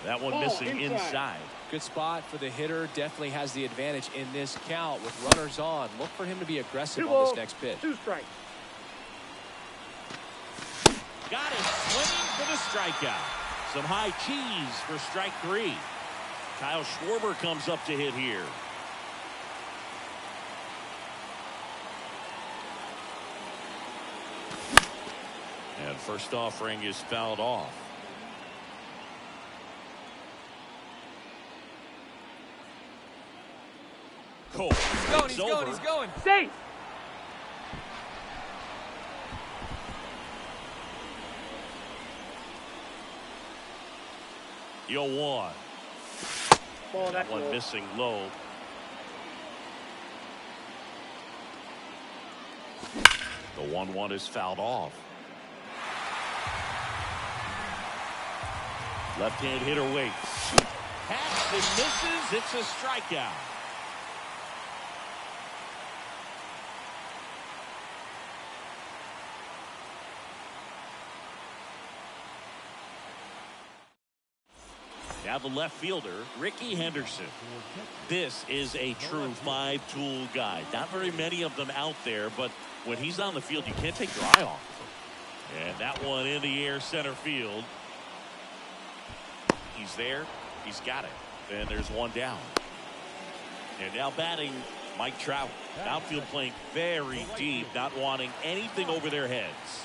That one missing inside. Good spot for the hitter. Definitely has the advantage in this count with runners on. Look for him to be aggressive on this next pitch. 2 strikes. Got it. Swinging for the strikeout. Some high cheese for strike 3. Kyle Schwarber comes up to hit here. And first offering is fouled off. Cole. He's going. Safe. Yo, 1. Ball, that one missing low. The 1-1 is fouled off. Left-hand hitter waits. Hats and misses. It's a strikeout. Now the left fielder, Ricky Henderson. This is a true 5-tool guy. Not very many of them out there, but when he's on the field, you can't take your eye off of him. And that one in the air center field. He's there. He's got it. And there's one down. And now batting, Mike Trout. Outfield playing very deep, not wanting anything over their heads.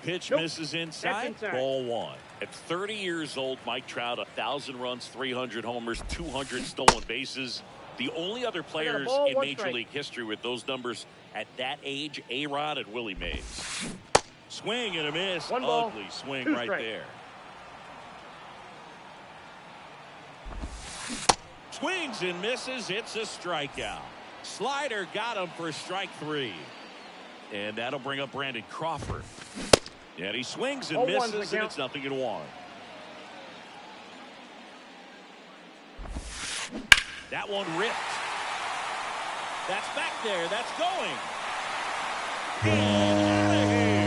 Pitch misses inside. Ball 1. At 30 years old, Mike Trout, 1,000 runs, 300 homers, 200 stolen bases. The only other players in Major League history with those numbers at that age, A-Rod and Willie Mays. Swing and a miss. One ball, ugly swing right there. Swings and misses. It's a strikeout. Slider got him for strike 3. And that'll bring up Brandon Crawford. And he swings and misses, and it's 0-1. That one ripped. That's back there. That's going. And out of here.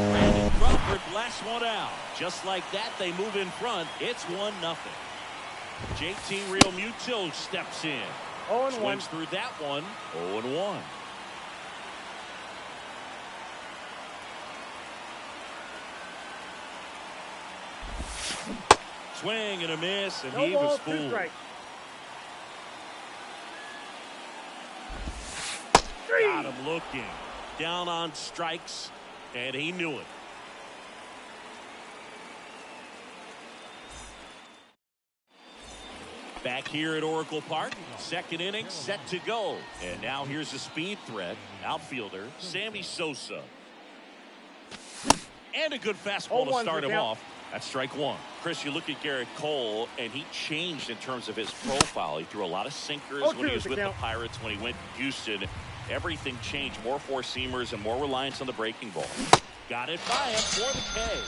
Brandon Crawford blasts one out. Just like that, they move in front. It's 1-0. JT Realmuto steps in. 0-1. Swings through that one. 0-1. Swing and a miss, and he was fooled. Got him looking. Down on strikes, and he knew it. Back here at Oracle Park, second inning set to go. And now here's a speed threat. Outfielder, Sammy Sosa. And a good fastball to start him off. That's strike 1. Chris, you look at Garrett Cole, and he changed in terms of his profile. He threw a lot of sinkers when he was with the Pirates. When he went to Houston, everything changed. More four-seamers and more reliance on the breaking ball. Got it by him for the K.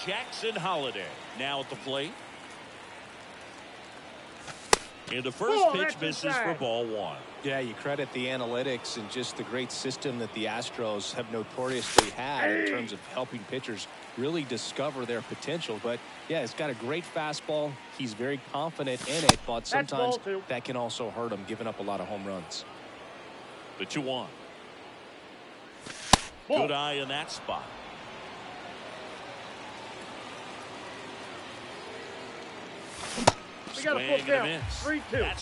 Jackson Holiday now at the plate. And the first pitch misses for ball 1. Yeah, you credit the analytics and just the great system that the Astros have notoriously had in terms of helping pitchers really discover their potential. But yeah, it's got a great fastball. He's very confident in it, but sometimes that can also hurt him, giving up a lot of home runs. The 2-1. Good eye in that spot. We got a full count. 3-2.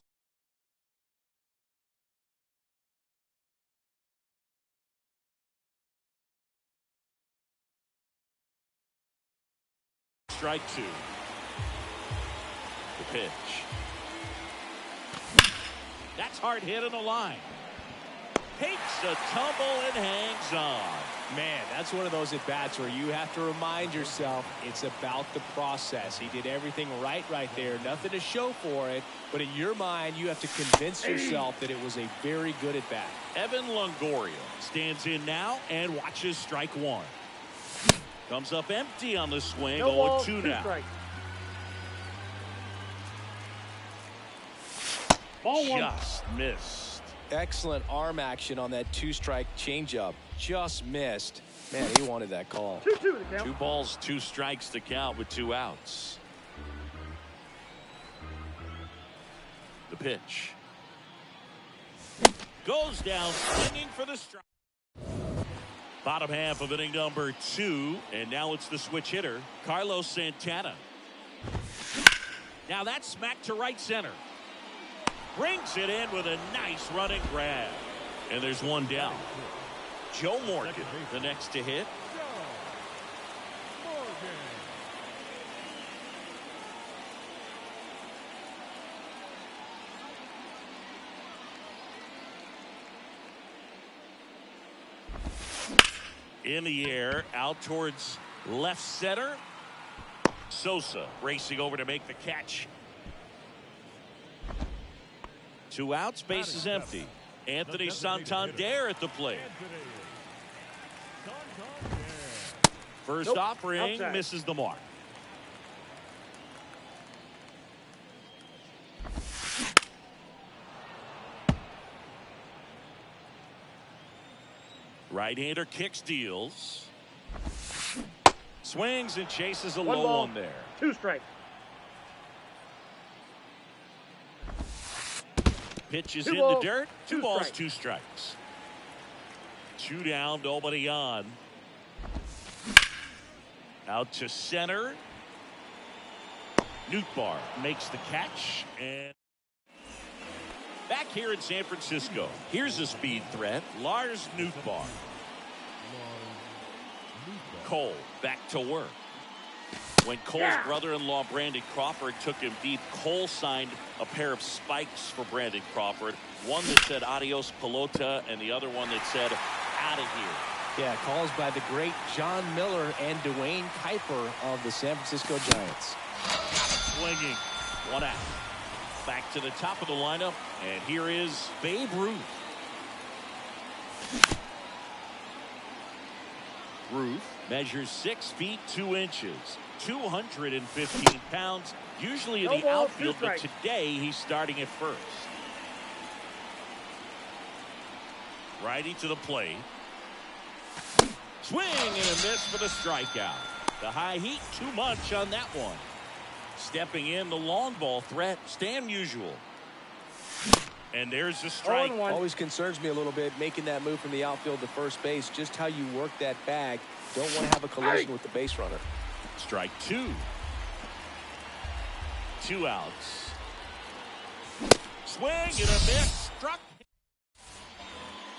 Strike 2. The pitch. That's hard hit in the line. Takes a tumble and hangs on. Man, that's one of those at-bats where you have to remind yourself it's about the process. He did everything right there. Nothing to show for it. But in your mind, you have to convince yourself that it was a very good at-bat. Evan Longoria stands in now and watches strike 1. Comes up empty on the swing. 0-2 now. Ball 1. Just missed. Excellent arm action on that 2-strike changeup. Just missed. Man, he wanted that call. 2-2 the count. 2 balls, 2 strikes to count with 2 outs. The pitch. Goes down swinging for the strike. Bottom half of inning number 2, and now it's the switch hitter, Carlos Santana. Now that's smacked to right center. Brings it in with a nice running grab. And there's one down. Joe Morgan, the next to hit. In the air, out towards left center. Sosa racing over to make the catch. 2 outs, base is empty. Anthony Santander at the plate. First offering misses the mark. Right-hander kicks, deals. Swings and chases a low one there. 2 strikes. Pitches in the dirt. 2 balls, 2 strikes. 2 down, nobody on. Out to center. Nootbaar makes the catch. And back here in San Francisco, here's a speed threat. Lars Nootbaar. Cole back to work. When Cole's brother-in-law, Brandon Crawford, took him deep, Cole signed a pair of spikes for Brandon Crawford. One that said adios pelota and the other one that said out of here. Yeah, calls by the great John Miller and Dwayne Kuiper of the San Francisco Giants. Swinging. 1 out. Back to the top of the lineup, and here is Babe Ruth. Ruth measures 6 feet 2 inches, 215 pounds, usually in the outfield, but today he's starting at first. Righty to the plate. Swing and a miss for the strikeout. The high heat, too much on that one. Stepping in, the long ball threat, Stan Musial. And there's a strike. Always concerns me a little bit making that move from the outfield to first base. Just how you work that bag. Don't want to have a collision with the base runner. Strike 2. 2 outs. Swing and a miss. Struck.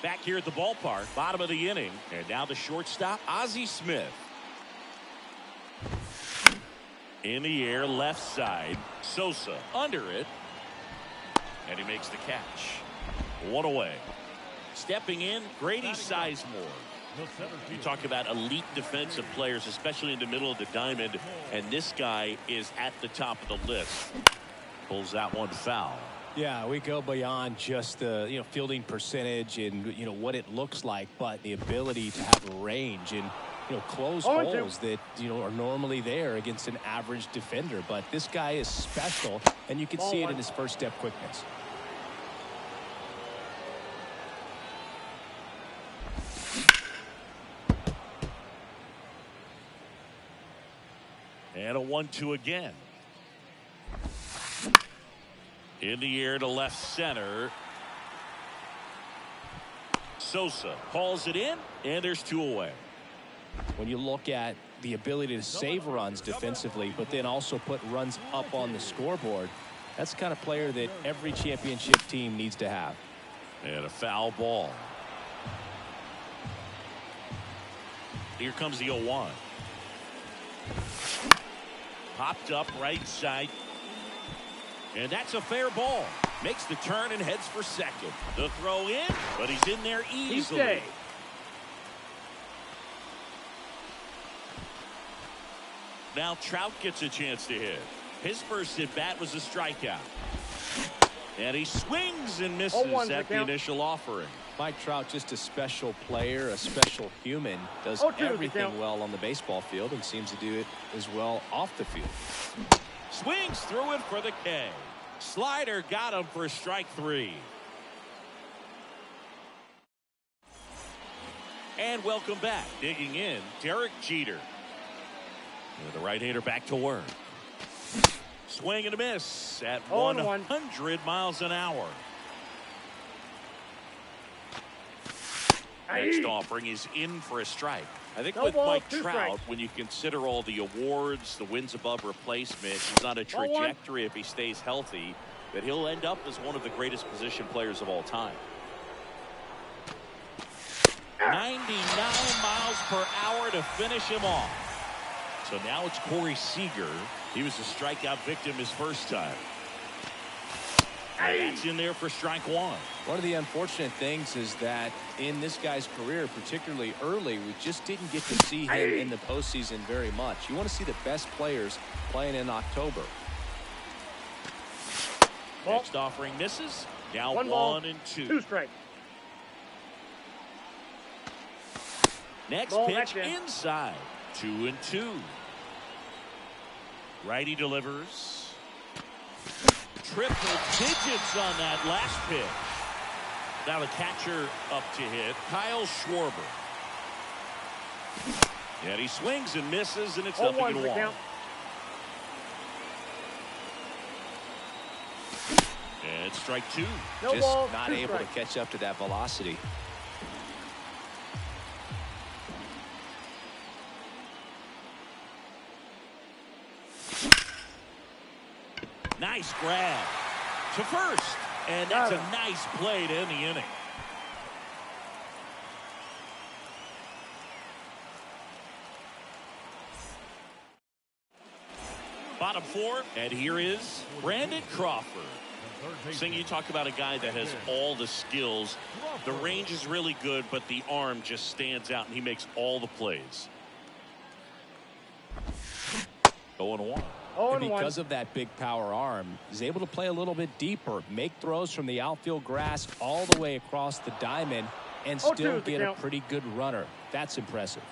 Back here at the ballpark, bottom of the inning. And now the shortstop, Ozzie Smith. In the air, left side. Sosa under it. And he makes the catch. 1 away. Stepping in, Grady Sizemore. You talk about elite defensive players, especially in the middle of the diamond, and this guy is at the top of the list. Pulls that one foul. Yeah, we go beyond just the fielding percentage and what it looks like, but the ability to have range. And close holes that, are normally there against an average defender. But this guy is special, and you can see it in his first step quickness. And a 1-2 again. In the air to left center. Sosa calls it in, and there's 2 away. When you look at the ability to save runs defensively, but then also put runs up on the scoreboard, that's the kind of player that every championship team needs to have. And a foul ball. Here comes the 0-1. Popped up right side. And that's a fair ball. Makes the turn and heads for second. The throw in, but he's in there easily. Now Trout gets a chance to hit. His first at bat was a strikeout. And he swings and misses at the initial offering. Mike Trout, just a special player, a special human, does everything well on the baseball field and seems to do it as well off the field. Swings through it for the K. Slider got him for strike 3. And welcome back. Digging in, Derek Jeter. And the right-hander back to work. Swing and a miss at 100 miles an hour. Next offering is in for a strike. I think with Mike Trout, when you consider all the awards, the wins above replacement, he's on a trajectory if he stays healthy that he'll end up as one of the greatest position players of all time. 99 miles per hour to finish him off. So now it's Corey Seager. He was a strikeout victim his first time. That's in there for strike 1. One of the unfortunate things is that in this guy's career, particularly early, we just didn't get to see him in the postseason very much. You want to see the best players playing in October. Next offering misses. Now 1 and 2. 2 strikes. Next pitch inside. 2 and 2. Righty delivers. Triple digits on that last pitch. Now the catcher up to hit, Kyle Schwarber. And he swings and misses, and it's up again 1. And strike 2. Just not able to catch up to that velocity. Nice grab to first, and that's a nice play to end the inning. Bottom 4, and here is Brandon Crawford. Sing, you talk about a guy that has all the skills. The range is really good, but the arm just stands out, and he makes all the plays. 0-1. And because of that big power arm, he's able to play a little bit deeper, make throws from the outfield grass all the way across the diamond, and still get a pretty good runner. That's impressive.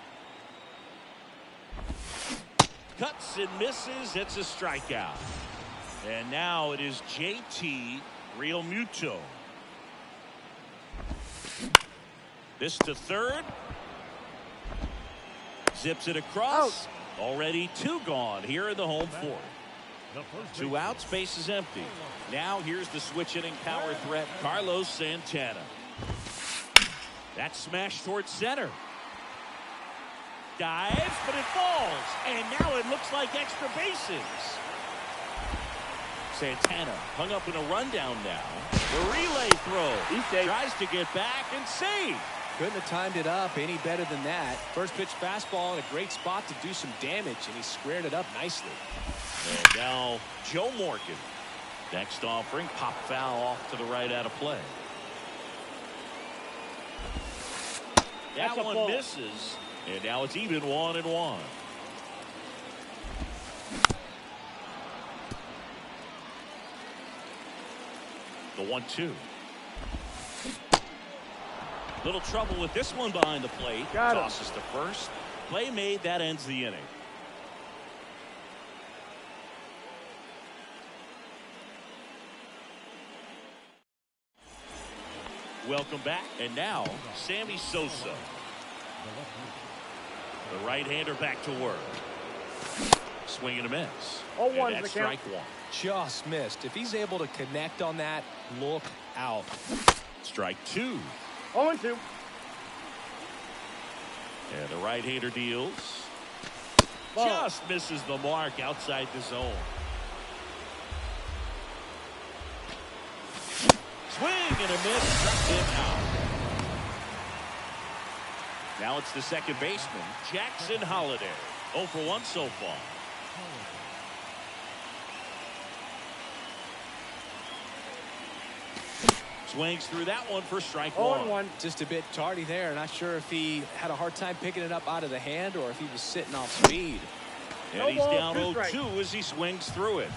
Cuts and misses. It's a strikeout. And now it is JT Realmuto. This to third. Zips it across. Already 2 gone here in the home 4th. 2 outs, base is empty. Now here's the switch hitting power threat, Carlos Santana. That's smashed towards center. Dives, but it falls. And now it looks like extra bases. Santana hung up in a rundown now. The relay throw. He tries to get back and save. Couldn't have timed it up any better than that. First pitch fastball in a great spot to do some damage, and he squared it up nicely. And now Joe Morgan. Next offering, pop foul off to the right out of play. That one misses, and now it's even 1-1. The 1-2. Little trouble with this one behind the plate. Tosses to first. Play made, that ends the inning. Welcome back. And now, Sammy Sosa. The right-hander back to work. Swing and a miss. Oh, and that's strike one. Just missed. If he's able to connect on that, look out. Strike two. 0-2. And the right-hander deals. Ball. Just misses the mark outside the zone. Swing and a miss. Struck him out. Now it's the second baseman, Jackson Holliday. 0 for 1 so far. Swings through that one for strike one. 0-1. Just a bit tardy there. Not sure if he had a hard time picking it up out of the hand or if he was sitting off speed. And No he's ball, down 2 0-2 as he swings through it.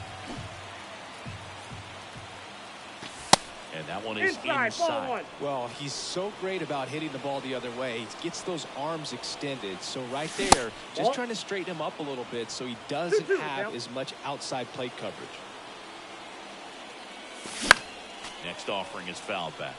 And that one is Inside. Ball inside. 1. Well, he's so great about hitting the ball the other way. He gets those arms extended. So right there, just Ball. trying to straighten him up a little bit so he doesn't 2-2 have count. as much outside plate coverage. Next offering is foul back.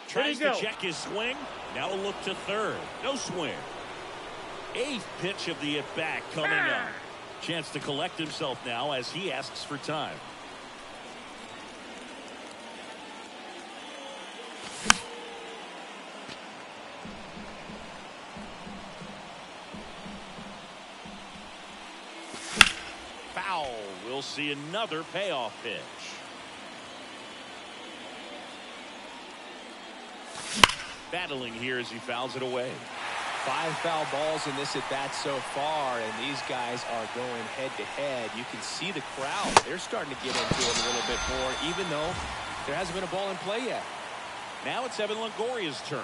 Tries to check his swing. Now a look to third. No swing. 8th pitch of the at-bat coming up. Chance to collect himself now as he asks for time. Foul. We'll see another payoff pitch. Battling here as he fouls it away. 5 foul balls in this at bat so far, and these guys are going head to head. You can see the crowd. They're starting to get into it a little bit more, even though there hasn't been a ball in play yet. Now it's Evan Longoria's turn.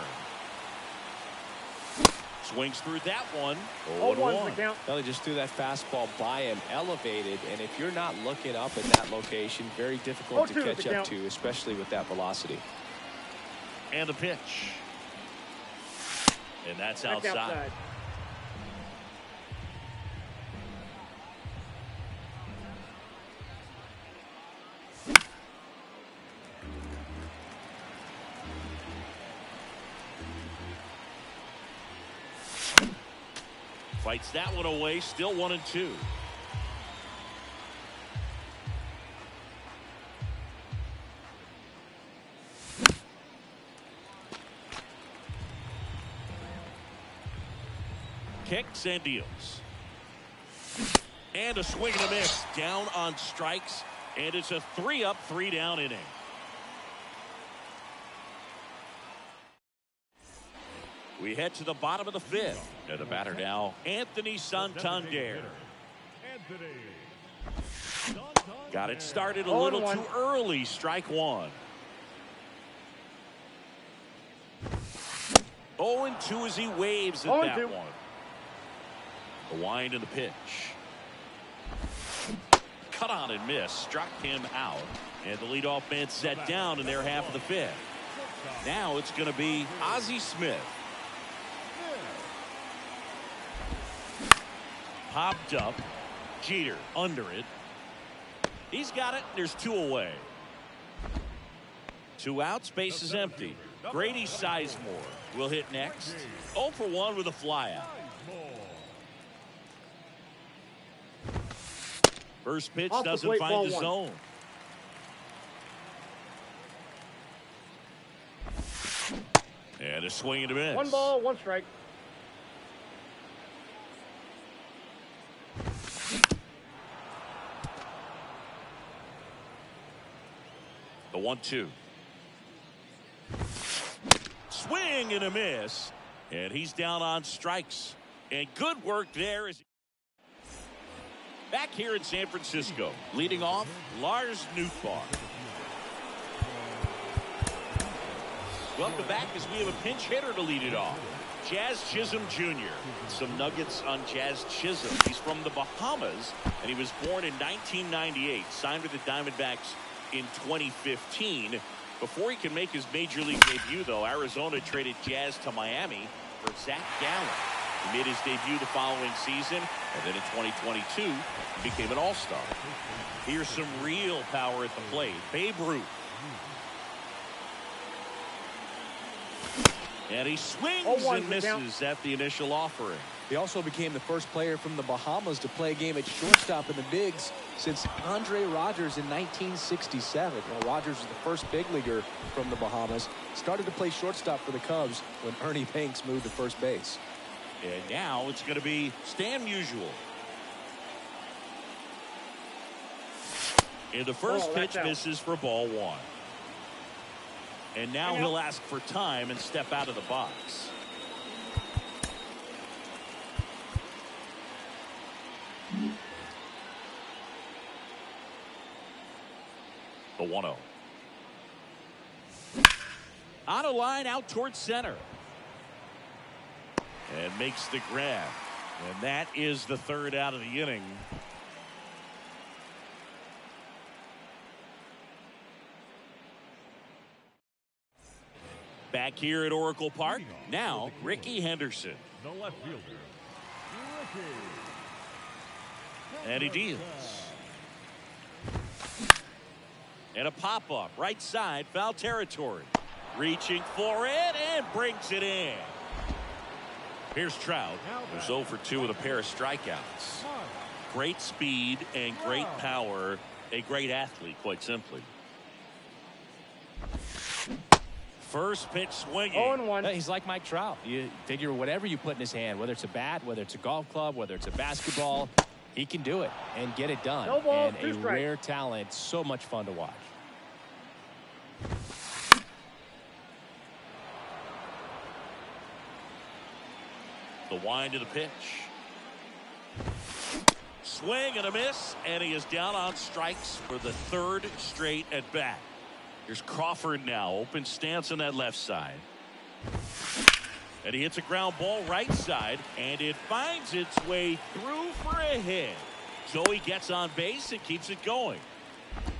Swings through that one. 0-1 the count. Well, they just threw that fastball by him, elevated, and if you're not looking up at that location, very difficult to 0-2 catch the up count. to, especially with that velocity. And a pitch. And that's That's outside. Fights that one away. Still 1-2. Kicks and deals. And a swing and a miss. Down on strikes. And it's a 3-up, 3-down inning. We head to the bottom of the 5th. And the batter now, Anthony Santander. Got it started a little too early. Strike one. 0-2 as he waves at that one. The wind and the pitch. Cut on and miss. Struck him out. And the leadoff man set down in their half of the 5th. Now it's going to be Ozzie Smith. Popped up. Jeter under it. He's got it. There's 2 away. 2 outs. Base is empty. Grady Sizemore will hit next. 0 for 1 with a flyout. First pitch doesn't find the zone. And a swing and a miss. 1 ball, 1 strike. The 1-2. Swing and a miss. And he's down on strikes. And good work there. Back here in San Francisco, leading off, Lars Nootbaar. Welcome back as we have a pinch hitter to lead it off. Jazz Chisholm Jr. Some nuggets on Jazz Chisholm. He's from the Bahamas, and he was born in 1998. Signed with the Diamondbacks in 2015. Before he can make his major league debut, though, Arizona traded Jazz to Miami for Zach Gallen. He made his debut the following season, and then in 2022, he became an all-star. Here's some real power at the plate. Babe Ruth. And he swings and misses at the initial offering. He also became the first player from the Bahamas to play a game at shortstop in the bigs since Andre Rogers in 1967. Well, Rogers was the first big leaguer from the Bahamas. Started to play shortstop for the Cubs when Ernie Banks moved to first base. And now it's going to be Szn Mlb. And the first pitch misses for ball one. And now he'll ask for time and step out of the box. The 1-0. On a line out towards center. And makes the grab. And that is the third out of the inning. Back here at Oracle Park. Now, Rickey Henderson. The left fielder, Rickey. And he deals. And a pop-up. Right side, foul territory. Reaching for it and brings it in. Here's Trout, who's 0 for 2 with a pair of strikeouts. Great speed and great power. A great athlete, quite simply. First pitch swinging. 0-1. He's like Mike Trout. You figure whatever you put in his hand, whether it's a bat, whether it's a golf club, whether it's a basketball, he can do it and get it done. No ball, and a rare talent. So much fun to watch. The wind of the pitch. Swing and a miss, and he is down on strikes for the third straight at bat. Here's Crawford now, open stance on that left side. And he hits a ground ball right side, and it finds its way through for a hit. Joey gets on base and keeps it going.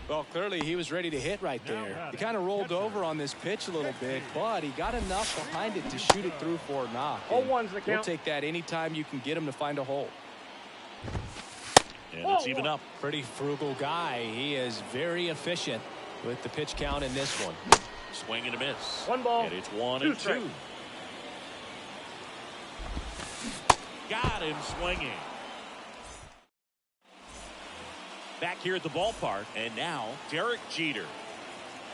Well, clearly he was ready to hit right there. He kind of rolled over on this pitch a little bit, but he got enough behind it to shoot it through for a knock. 0-1's the count. He'll take that anytime you can get him to find a hole. And it's even up. Pretty frugal guy. He is very efficient with the pitch count in this one. Swing and a miss. 1 ball. And it's 1-2. Got him swinging. Back here at the ballpark, and now Derek Jeter.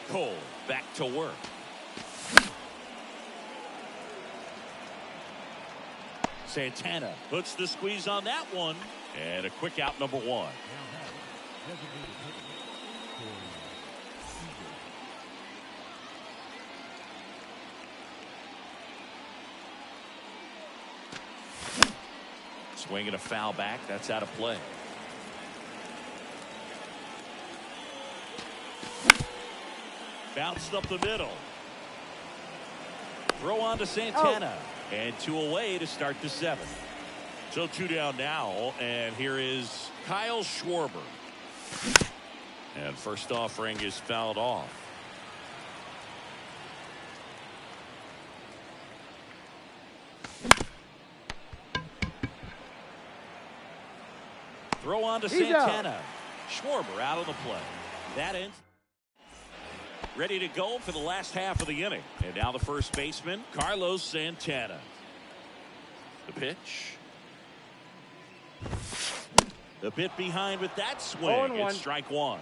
Cole back to work. Santana puts the squeeze on that one, and a quick out, number 1. Swing and a foul back. That's out of play. Bounced up the middle. Throw on to Santana. And 2 away to start the 7th. So 2 down now. And here is Kyle Schwarber. And first offering is fouled off. Throw on to Santana. Schwarber out of the play. That ends. Ready to go for the last half of the inning. And now the first baseman, Carlos Santana. The pitch. A bit behind with that swing. It's strike 1.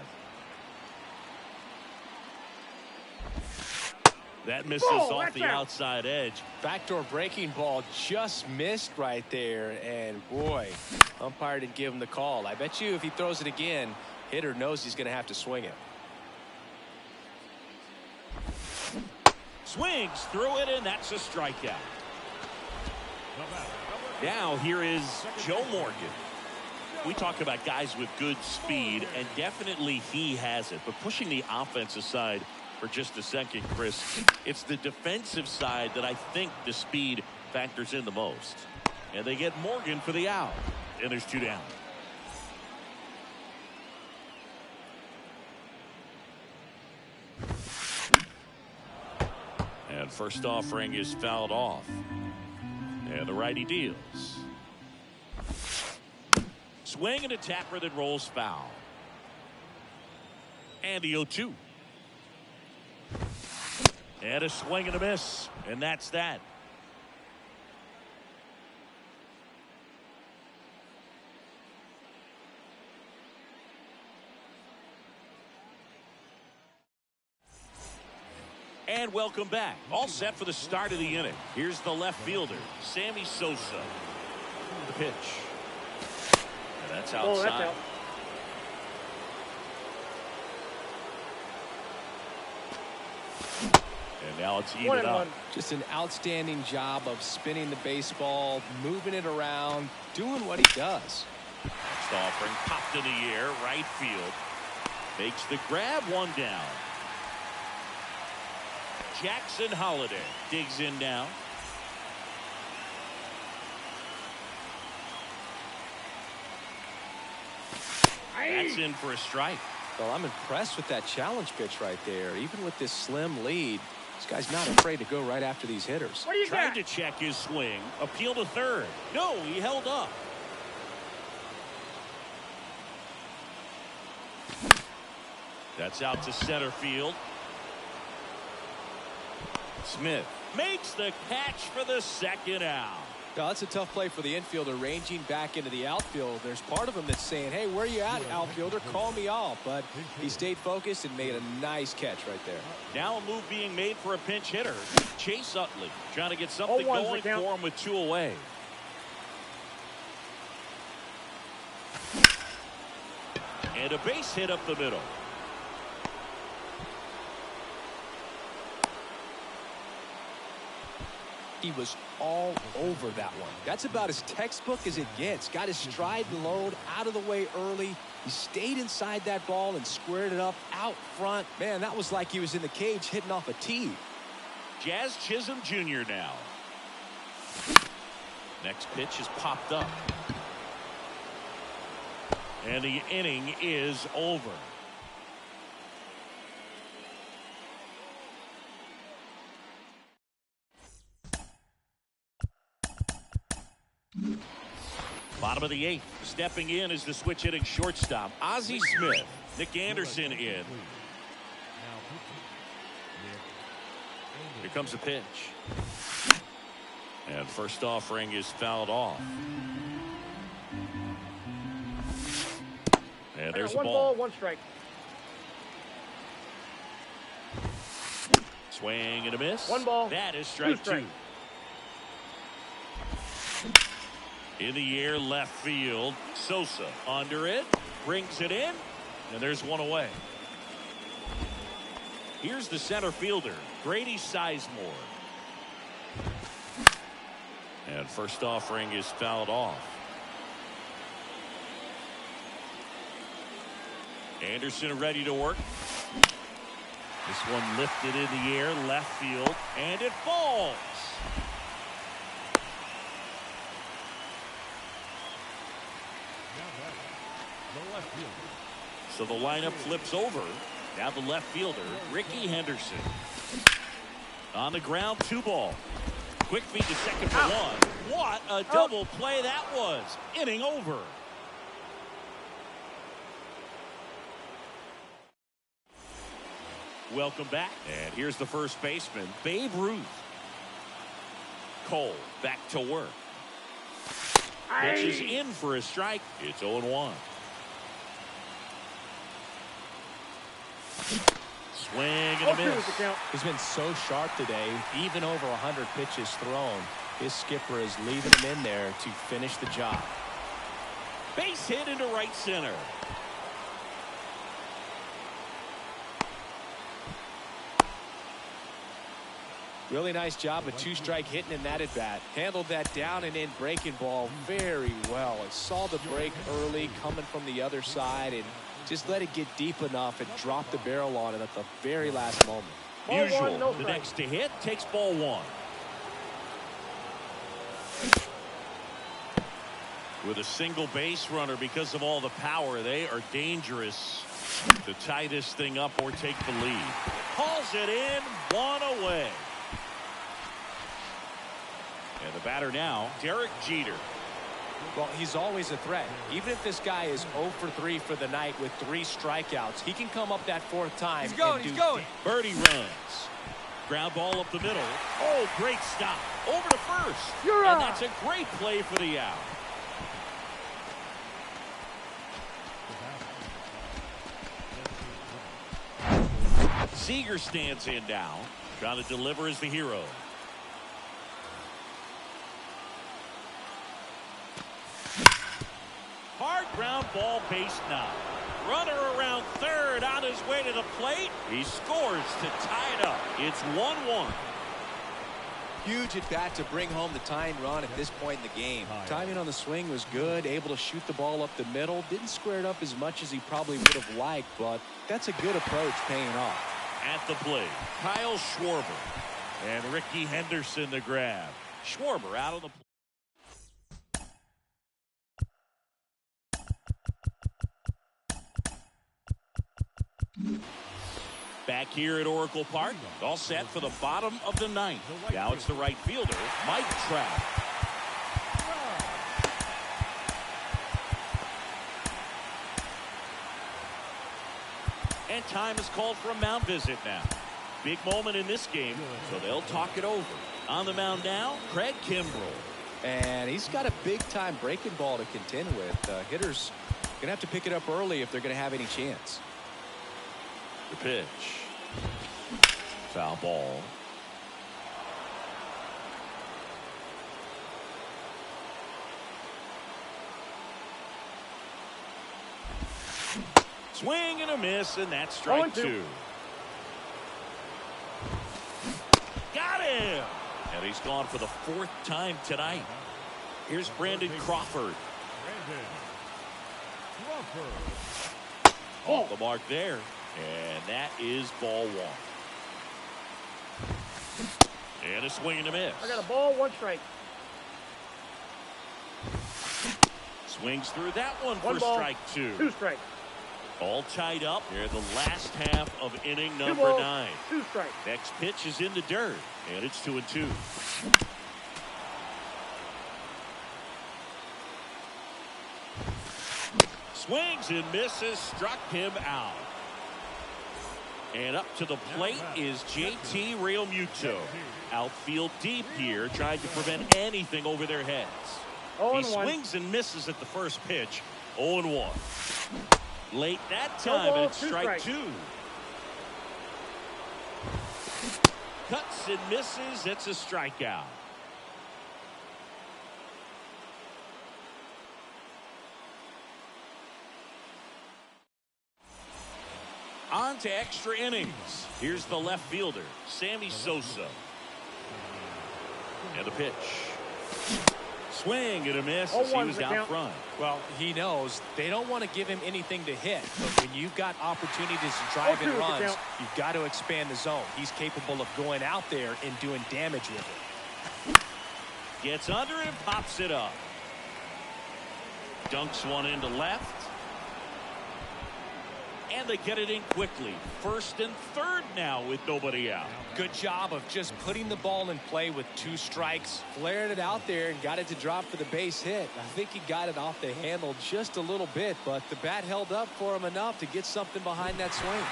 That misses off the outside edge. Backdoor breaking ball just missed right there. And boy, umpire didn't give him the call. I bet you if he throws it again, hitter knows he's going to have to swing it. Swings through it, and that's a strikeout. Now here is Joe Morgan. We talk about guys with good speed, and definitely he has it. But pushing the offense aside for just a second, Chris, it's the defensive side that I think the speed factors in the most. And they get Morgan for the out. And there's 2 down. And first offering is fouled off. And the righty deals. Swing and a tapper that rolls foul. And the 0-2. And a swing and a miss. And that's that. And welcome back. All set for the start of the inning. Here's the left fielder, Sammy Sosa. The pitch. And that's outside. Oh, that's out. And now it's even up. Just an outstanding job of spinning the baseball, moving it around, doing what he does. Next offering popped in the air, right field. Makes the grab, 1 down. Jackson Holiday digs in now. That's in for a strike. Well, I'm impressed with that challenge pitch right there. Even with this slim lead, this guy's not afraid to go right after these hitters. What do you Tried got? to check his swing. Appeal to third. No, he held up. That's out to center field. Smith makes the catch for the 2nd out. Now, that's a tough play for the infielder, ranging back into the outfield. There's part of him that's saying, hey, where you at, outfielder? Call me off. But he stayed focused and made a nice catch right there. Now a move being made for a pinch hitter. Chase Utley trying to get something going for him with 2 away. And a base hit up the middle. He was all over that one. That's about as textbook as it gets. Got his stride and load out of the way early. He stayed inside that ball and squared it up out front. Man, that was like he was in the cage hitting off a tee. Jazz Chisholm Jr. now. Next pitch is popped up. And the inning is over. Bottom of the 8th. Stepping in is the switch hitting shortstop, Ozzie Smith. Nick Anderson in. Here comes a pitch. And first offering is fouled off. And there's a one ball. ball, 1 strike. Swing and a miss. 1 ball. That is strike 2. In the air, left field. Sosa under it. Brings it in. And there's 1 away. Here's the center fielder, Grady Sizemore. And first offering is fouled off. Anderson ready to work. This one lifted in the air, left field, and it falls. So the lineup flips over. Now the left fielder, Ricky Henderson. On the ground, 2 ball. Quick feed to second for 1. What a double play that was. Inning over. Welcome back. And here's the first baseman, Babe Ruth. Cole back to work. Pitch is in for a strike. It's 0-1. Swing and a miss. He's been so sharp today, even over 100 pitches thrown. His skipper is leaving him in there to finish the job. Base hit into right center. Really nice job with 2-strike hitting in that at bat. Handled that down and in breaking ball very well. And saw the break early coming from the other side and just let it get deep enough and drop the barrel on it at the very last moment. Usual. The next to hit takes ball 1. With a single base runner, because of all the power, they are dangerous to tie this thing up or take the lead. Hauls it in, one away. And the batter now, Derek Jeter. Well, he's always a threat. Even if this guy is 0 for 3 for the night with 3 strikeouts, he can come up that 4th time. He's going. Birdie runs. Ground ball up the middle. Oh, great stop. Over to first. And that's a great play for the out. Seager stands in now. Trying to deliver as the hero. Hard ground ball, base 9. Runner around third on his way to the plate. He scores to tie it up. It's 1-1. Huge at bat to bring home the tying run at this point in the game. Timing on the swing was good. Able to shoot the ball up the middle. Didn't square it up as much as he probably would have liked, but that's a good approach paying off. At the plate, Kyle Schwarber. And Ricky Henderson the grab. Schwarber out of the plate. Back here at Oracle Park, all set for the bottom of the 9th. Now it's the right fielder, Mike Trout. And time is called for a mound visit now. Big moment in this game, so they'll talk it over. On the mound now, Craig Kimbrell. And he's got a big-time breaking ball to contend with. Hitters going to have to pick it up early if they're going to have any chance. The pitch. Foul ball. Swing and a miss, and that's strike 2. Got him! And he's gone for the 4th time tonight. Here's Brandon Crawford. Off the mark there. And that is ball 1. And a swing and a miss. I got a ball, 1 strike. Swings through that one for ball, strike 2. 2 strikes. All tied up here in the last half of inning number 9. 2 strikes. Next pitch is in the dirt, and it's 2-2. Swings and misses, struck him out. And up to the plate is JT Realmuto. Outfield deep here, trying to prevent anything over their heads. He swings and misses at the first pitch. 0-1. Late that time, and it's strike 2. Cuts and misses. It's a strikeout. On to extra innings. Here's the left fielder, Sammy Sosa. And the pitch. Swing and a miss as he was out front. Well, he knows they don't want to give him anything to hit, but when you've got opportunities to drive in runs, you've got to expand the zone. He's capable of going out there and doing damage with it. Gets under and pops it up. Dunks one into left. And they get it in quickly. 1st and 3rd now with nobody out. Good job of just putting the ball in play with 2 strikes. Flared it out there and got it to drop for the base hit. I think he got it off the handle just a little bit, but the bat held up for him enough to get something behind that swing.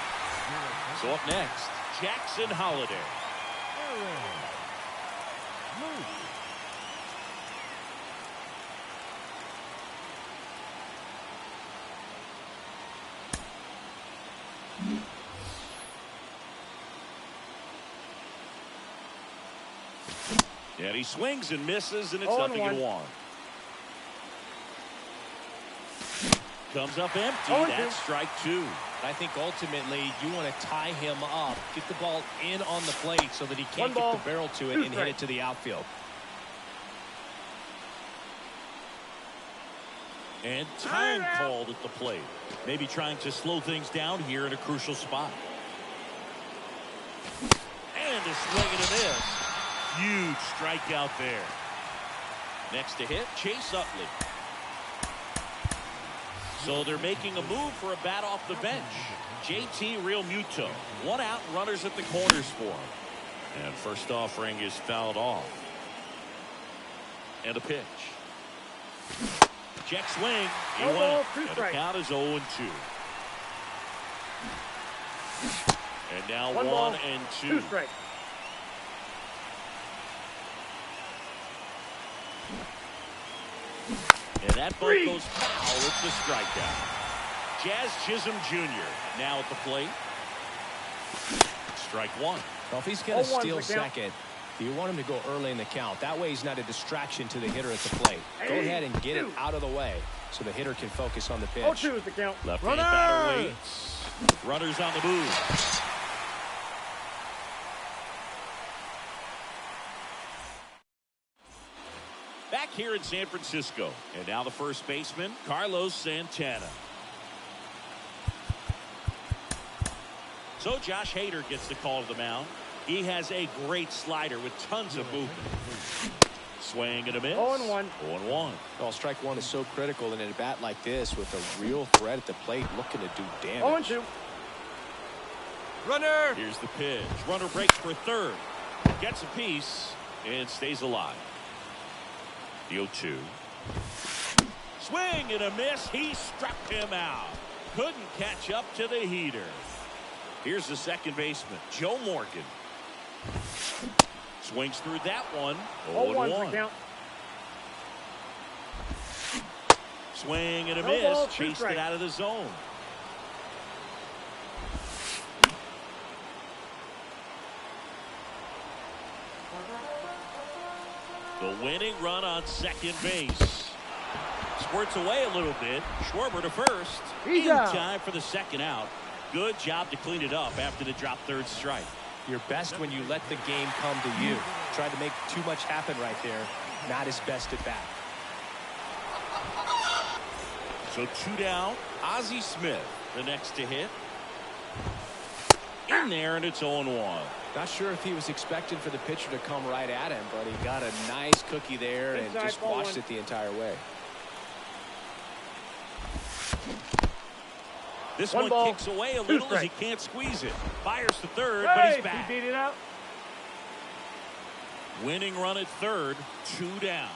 So up next, Jackson Holiday. And he swings and misses, and it's 0-1. Comes up empty. That's strike 2. I think ultimately you want to tie him up, get the ball in on the plate so that he can't get the barrel to it and hit it to the outfield. And time called at the plate. Maybe trying to slow things down here in a crucial spot. And a swing and a miss. Huge strikeout there. Next to hit, Chase Utley. So they're making a move for a bat off the bench. JT Real Muto. 1 out, runners at the corners for him. And first offering is fouled off. And a pitch. Check swing. He No went. ball, 2 And the strikes. count is 0-2. And now 1 ball, 1 and 2. 2 strikes. And that ball goes foul. It's the strikeout. Jazz Chisholm Jr. now at the plate. Strike 1. Well, if he's going to 0-1's steal the count. second, you want him to go early in the count. That way he's not a distraction to the hitter at the plate. Go ahead and get it out of the way so the hitter can focus on the pitch. 0-2 is the count. Left-hand batter waits. Runners on the move. Back here in San Francisco. And now the first baseman, Carlos Santana. So Josh Hader gets the call to the mound. He has a great slider with tons of movement. Swing and a miss. 0-1. 0-1. Well, strike one is so critical in a bat like this with a real threat at the plate looking to do damage. 0-2. Runner. Here's the pitch. Runner breaks for third. Gets a piece and stays alive. The 0-2. Swing and a miss. He struck him out. Couldn't catch up to the heater. Here's the second baseman, Joe Morgan. Swings through that one. 0-1's the count. Swing and a No miss. ball, 2 Chased it strikes. out of the zone. The winning run on second base. Squirts away a little bit. Schwarber to first. He's In out. time for the second out. Good job to clean it up after the drop third strike. You're best when you let the game come to you. Tried to make too much happen right there. Not his best at bat. So 2 down. Ozzie Smith, the next to hit. In there, and it's 0-1. Not sure if he was expecting for the pitcher to come right at him, but he got a nice cookie there and Inside, just ball watched 1. it the entire way. This 1 one ball, kicks away a 2 little as he strikes. can't squeeze it. Fires to third, but Hey, he's back. he beat it out. Winning run at third, 2 down.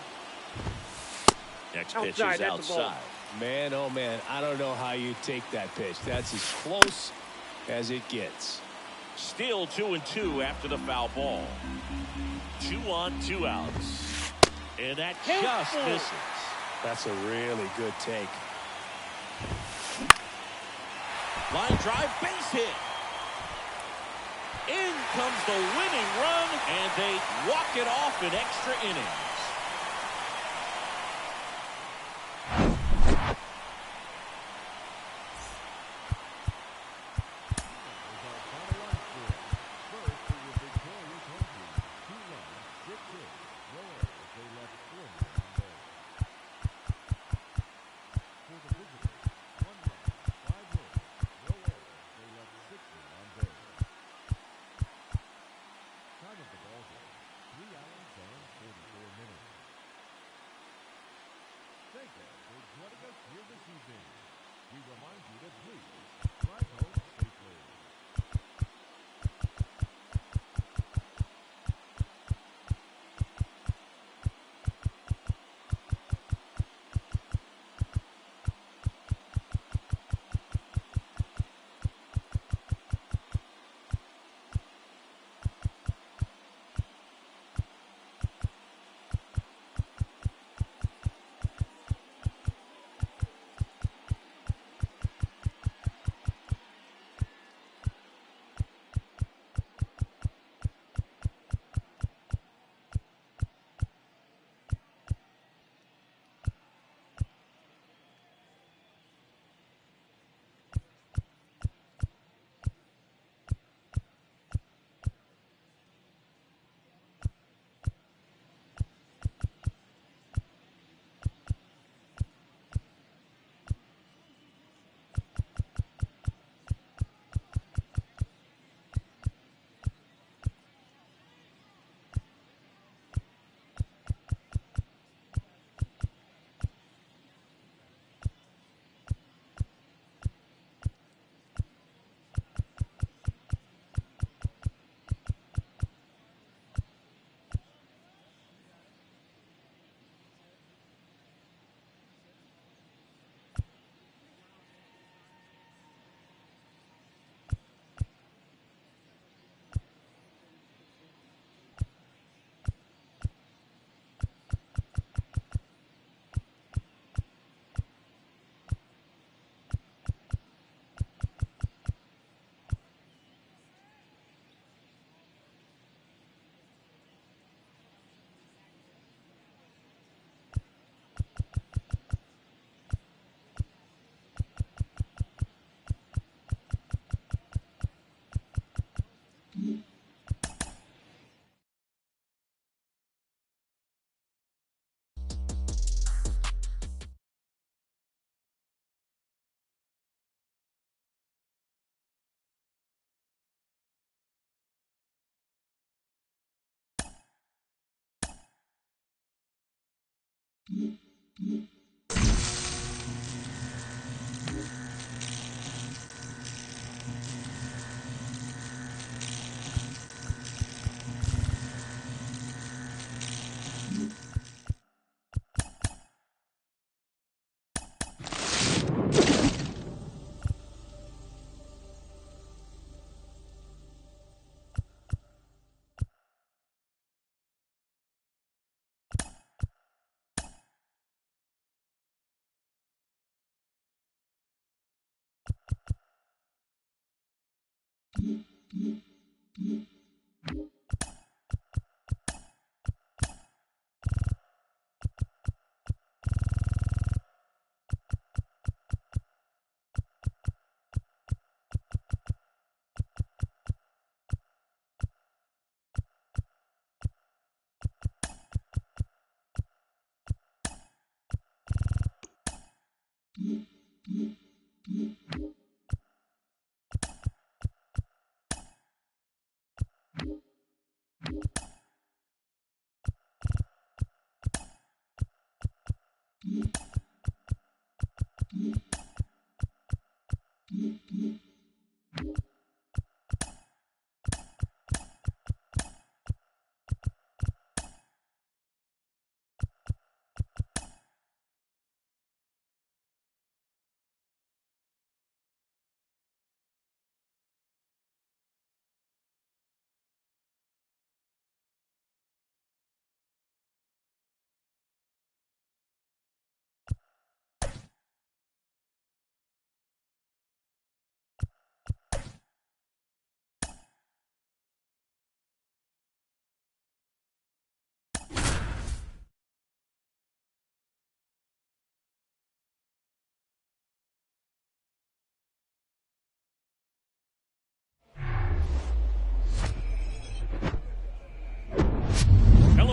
Next pitch Outside, is that's a ball. outside. Man, oh man, I don't know how you take that pitch. That's as close as it gets. Still 2-2 after the foul ball. 2 on, 2 outs. And that just misses. That's a really good take. Line drive, base hit. In comes the winning run, and they walk it off in extra innings.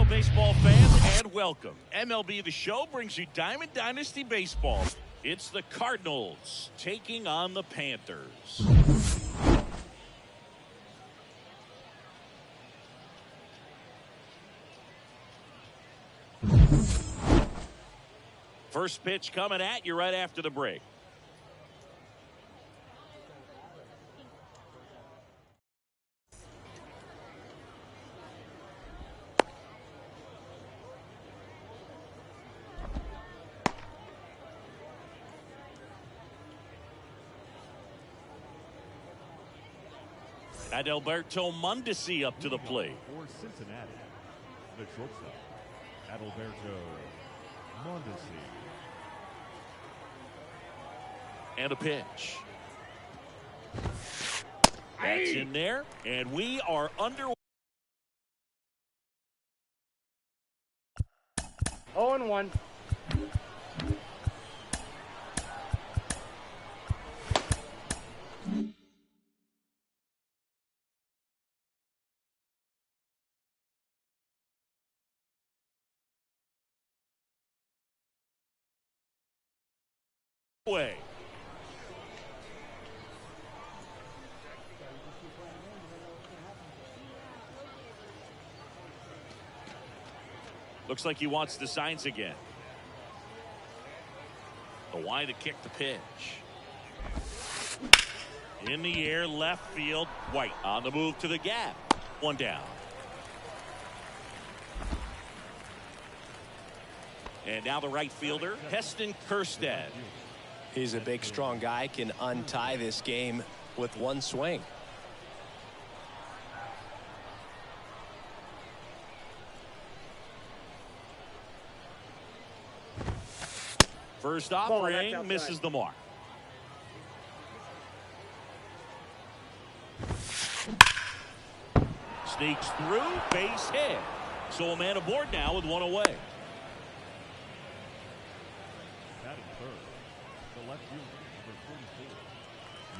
Baseball fans, and welcome. MLB The Show brings you Diamond Dynasty Baseball. It's the Cardinals taking on the Panthers. First pitch coming at you right after the break. Adalberto Mondesi up to the plate. For Cincinnati, the shortstop, Adalberto Mondesi. And a pitch. That's in there, and we are under. 0-1. Way. Looks like he wants the signs again. The wide to kick the pitch. In the air, left field. White on the move to the gap. One down. And now the right fielder, Heston Kjerstad. He's a big, strong guy, can untie this game with one swing. First offering misses the mark. Sneaks through, base hit. So a man aboard now with one away.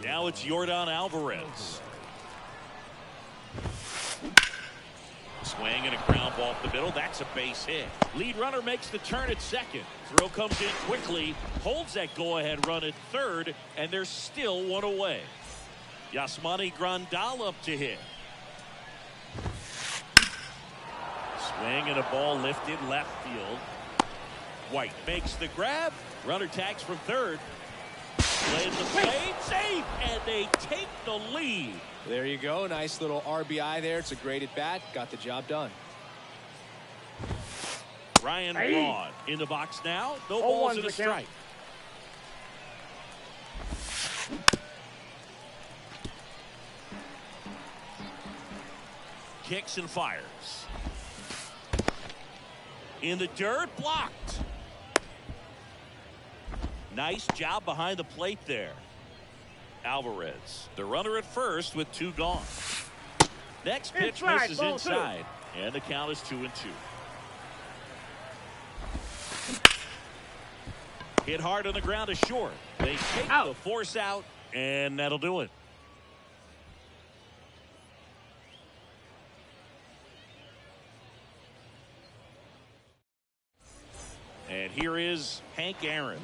Now it's Yordan Alvarez. Swing and a ground ball off the middle. That's a base hit. Lead runner makes the turn at second. Throw comes in quickly. Holds that go-ahead run at third. And there's still one away. Yasmani Grandal up to hit. Swing and a ball lifted left field. White makes the grab. Runner tags from third. Plays the fade, safe, and they take the lead. There you go. Nice little RBI there. It's a great at bat. Got the job done. Ryan Braun in the box now. No balls and a strike. Kicks and fires. In the dirt, blocked. Nice job behind the plate there. Alvarez, the runner at first with 2 gone. Next pitch misses inside, and the count is 2-2. Hit hard on the ground is short. They take the force out, and that'll do it. And here is Hank Aaron.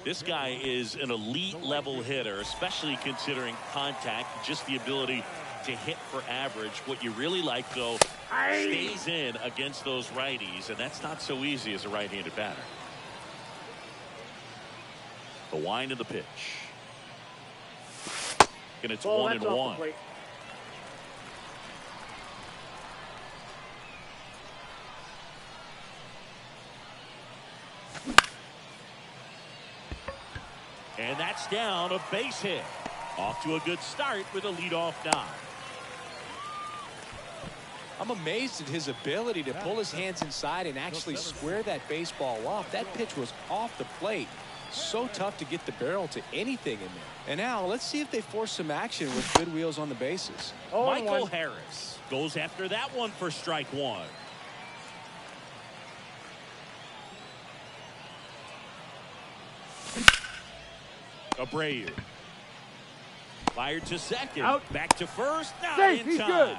This guy is an elite level hitter, especially considering contact, just the ability to hit for average. What you really like, though, stays in against those righties, and that's not so easy as a right-handed batter. The wind of the pitch. And it's 1-1. And that's down, a base hit. Off to a good start with a leadoff knock. I'm amazed at his ability to pull his hands inside and actually square that baseball off. That pitch was off the plate. So tough to get the barrel to anything in there. And now let's see if they force some action with good wheels on the bases. Michael Harris goes after that one for strike 1. Abreu. Fired to second. Out. Back to first. Not Safe, in he's time. good.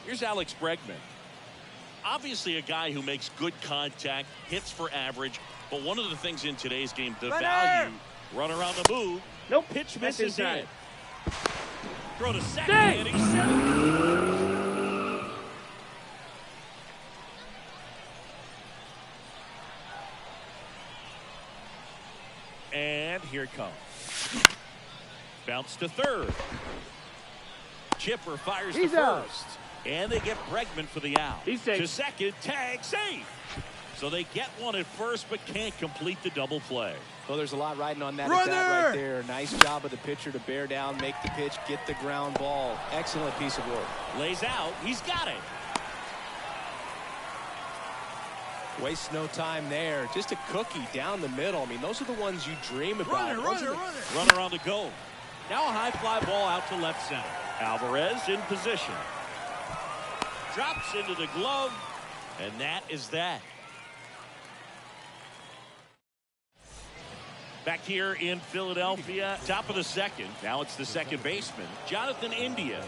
Here's Alex Bregman. Obviously a guy who makes good contact, hits for average, but one of the things in today's game, the value, runner on the move. Nope. Pitch misses inside. in. Throw to second, and he's set. And here it comes. Bounce to third. Chipper fires to out. first. And they get Bregman for the out. He's safe. To second, tag, safe. So they get one at first, but can't complete the double play. Well, there's a lot riding on that at bat right there. Nice job of the pitcher to bear down, make the pitch, get the ground ball. Excellent piece of work. Lays out. He's got it. Wastes no time there. Just a cookie down the middle. I mean, those are the ones you dream about. Runner on the go. Now a high fly ball out to left center. Alvarez in position. Drops into the glove, and that is that. Back here in Philadelphia, top of the second. Now it's the second baseman, Jonathan India.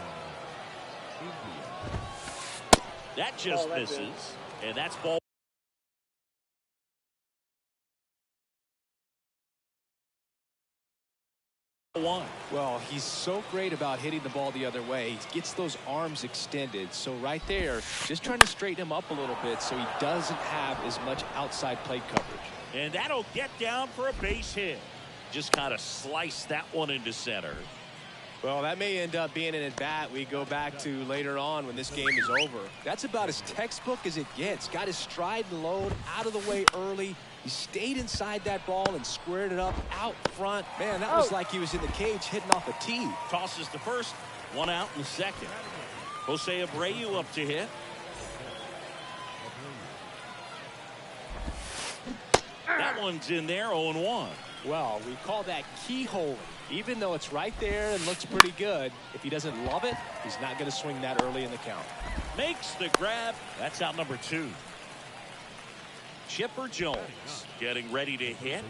That just misses, and that's ball. One. Well, he's so great about hitting the ball the other way. He gets those arms extended. So right there, just trying to straighten him up a little bit so he doesn't have as much outside plate coverage. And that'll get down for a base hit. Just kind of slice that one into center. Well, that may end up being an at-bat we go back to later on when this game is over. That's about as textbook as it gets. Got his stride and load out of the way early. He stayed inside that ball and squared it up out front. Man, that was like he was in the cage hitting off a tee. Tosses the first, one out in the second. Jose Abreu up to hit. That one's in there, 0-1. Well, we call that keyhole. Even though it's right there and looks pretty good, if he doesn't love it, he's not going to swing that early in the count. Makes the grab. That's out number 2. Chipper Jones getting ready to hit.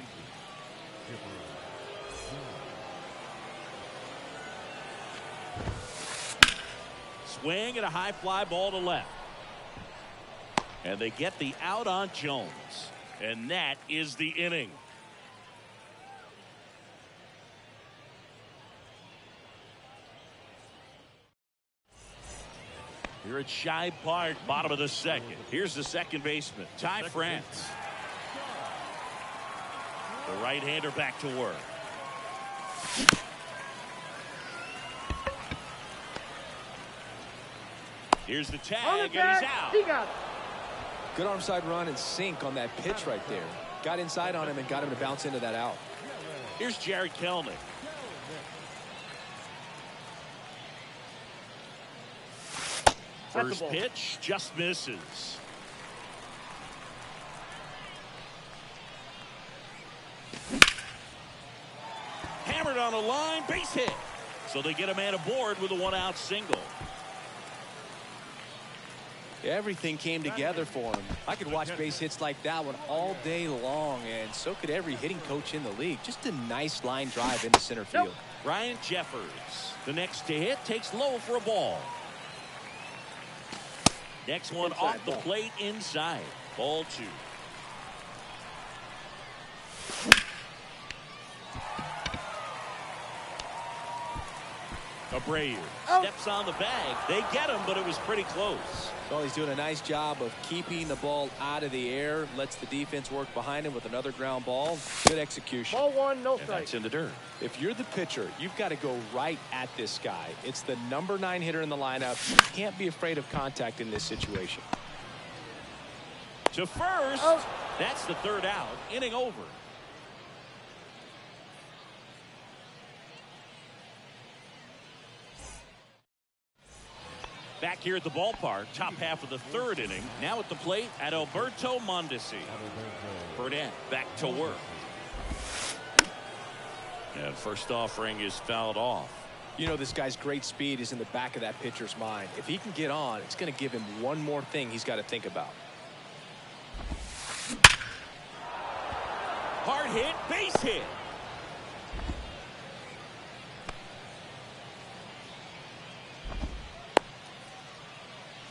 Swing and a high fly ball to left. And they get the out on Jones. And that is the inning. Here at Shibe Park, bottom of the second. Here's the second baseman, Ty France. The right-hander back to work. Here's the tag, and he's out. He got it. Good arm side run and sink on that pitch right there. Got inside on him and got him to bounce into that out. Here's Jared Kelnick. First pitch just misses. Hammered on a line, base hit. So they get a man aboard with a one-out single. Everything came together for him. I could watch base hits like that one all day long, and so could every hitting coach in the league. Just a nice line drive into center field. Ryan Jeffers, the next to hit, takes low for a ball. Next one Inside off the ball. plate inside. Ball 2. Abreu steps on the bag. They get him, but it was pretty close. Well, he's doing a nice job of keeping the ball out of the air. Lets the defense work behind him with another ground ball. Good execution. Ball 1, no And strike. that's in the dirt. If you're the pitcher, you've got to go right at this guy. It's the number 9 hitter in the lineup. You can't be afraid of contact in this situation. To first. Oh. That's the third out. Inning over. Back here at the ballpark, top half of the third inning. Now at the plate at Alberto Mondesi. Burnett back to work. And first offering is fouled off. You know, this guy's great speed is in the back of that pitcher's mind. If he can get on, it's going to give him one more thing he's got to think about. Hard hit, base hit.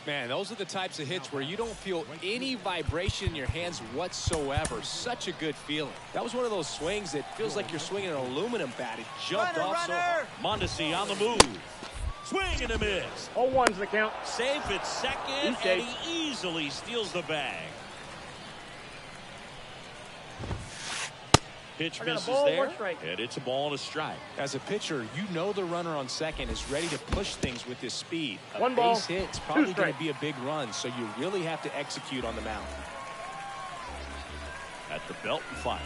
Man, those are the types of hits where you don't feel any vibration in your hands whatsoever. Such a good feeling. That was one of those swings that feels like you're swinging an aluminum bat. It jumped off so hard. Mondesi on the move. Swing and a miss. 0-1's the count. Safe at second, and he easily steals the bag. Pitch I got a misses ball, there, 1 strike. and it's a ball and a strike. As a pitcher, you know the runner on second is ready to push things with his speed. A 1 ball, base hit's 2 probably going strike. to be a big run, so you really have to execute on the mound. At the belt and fires.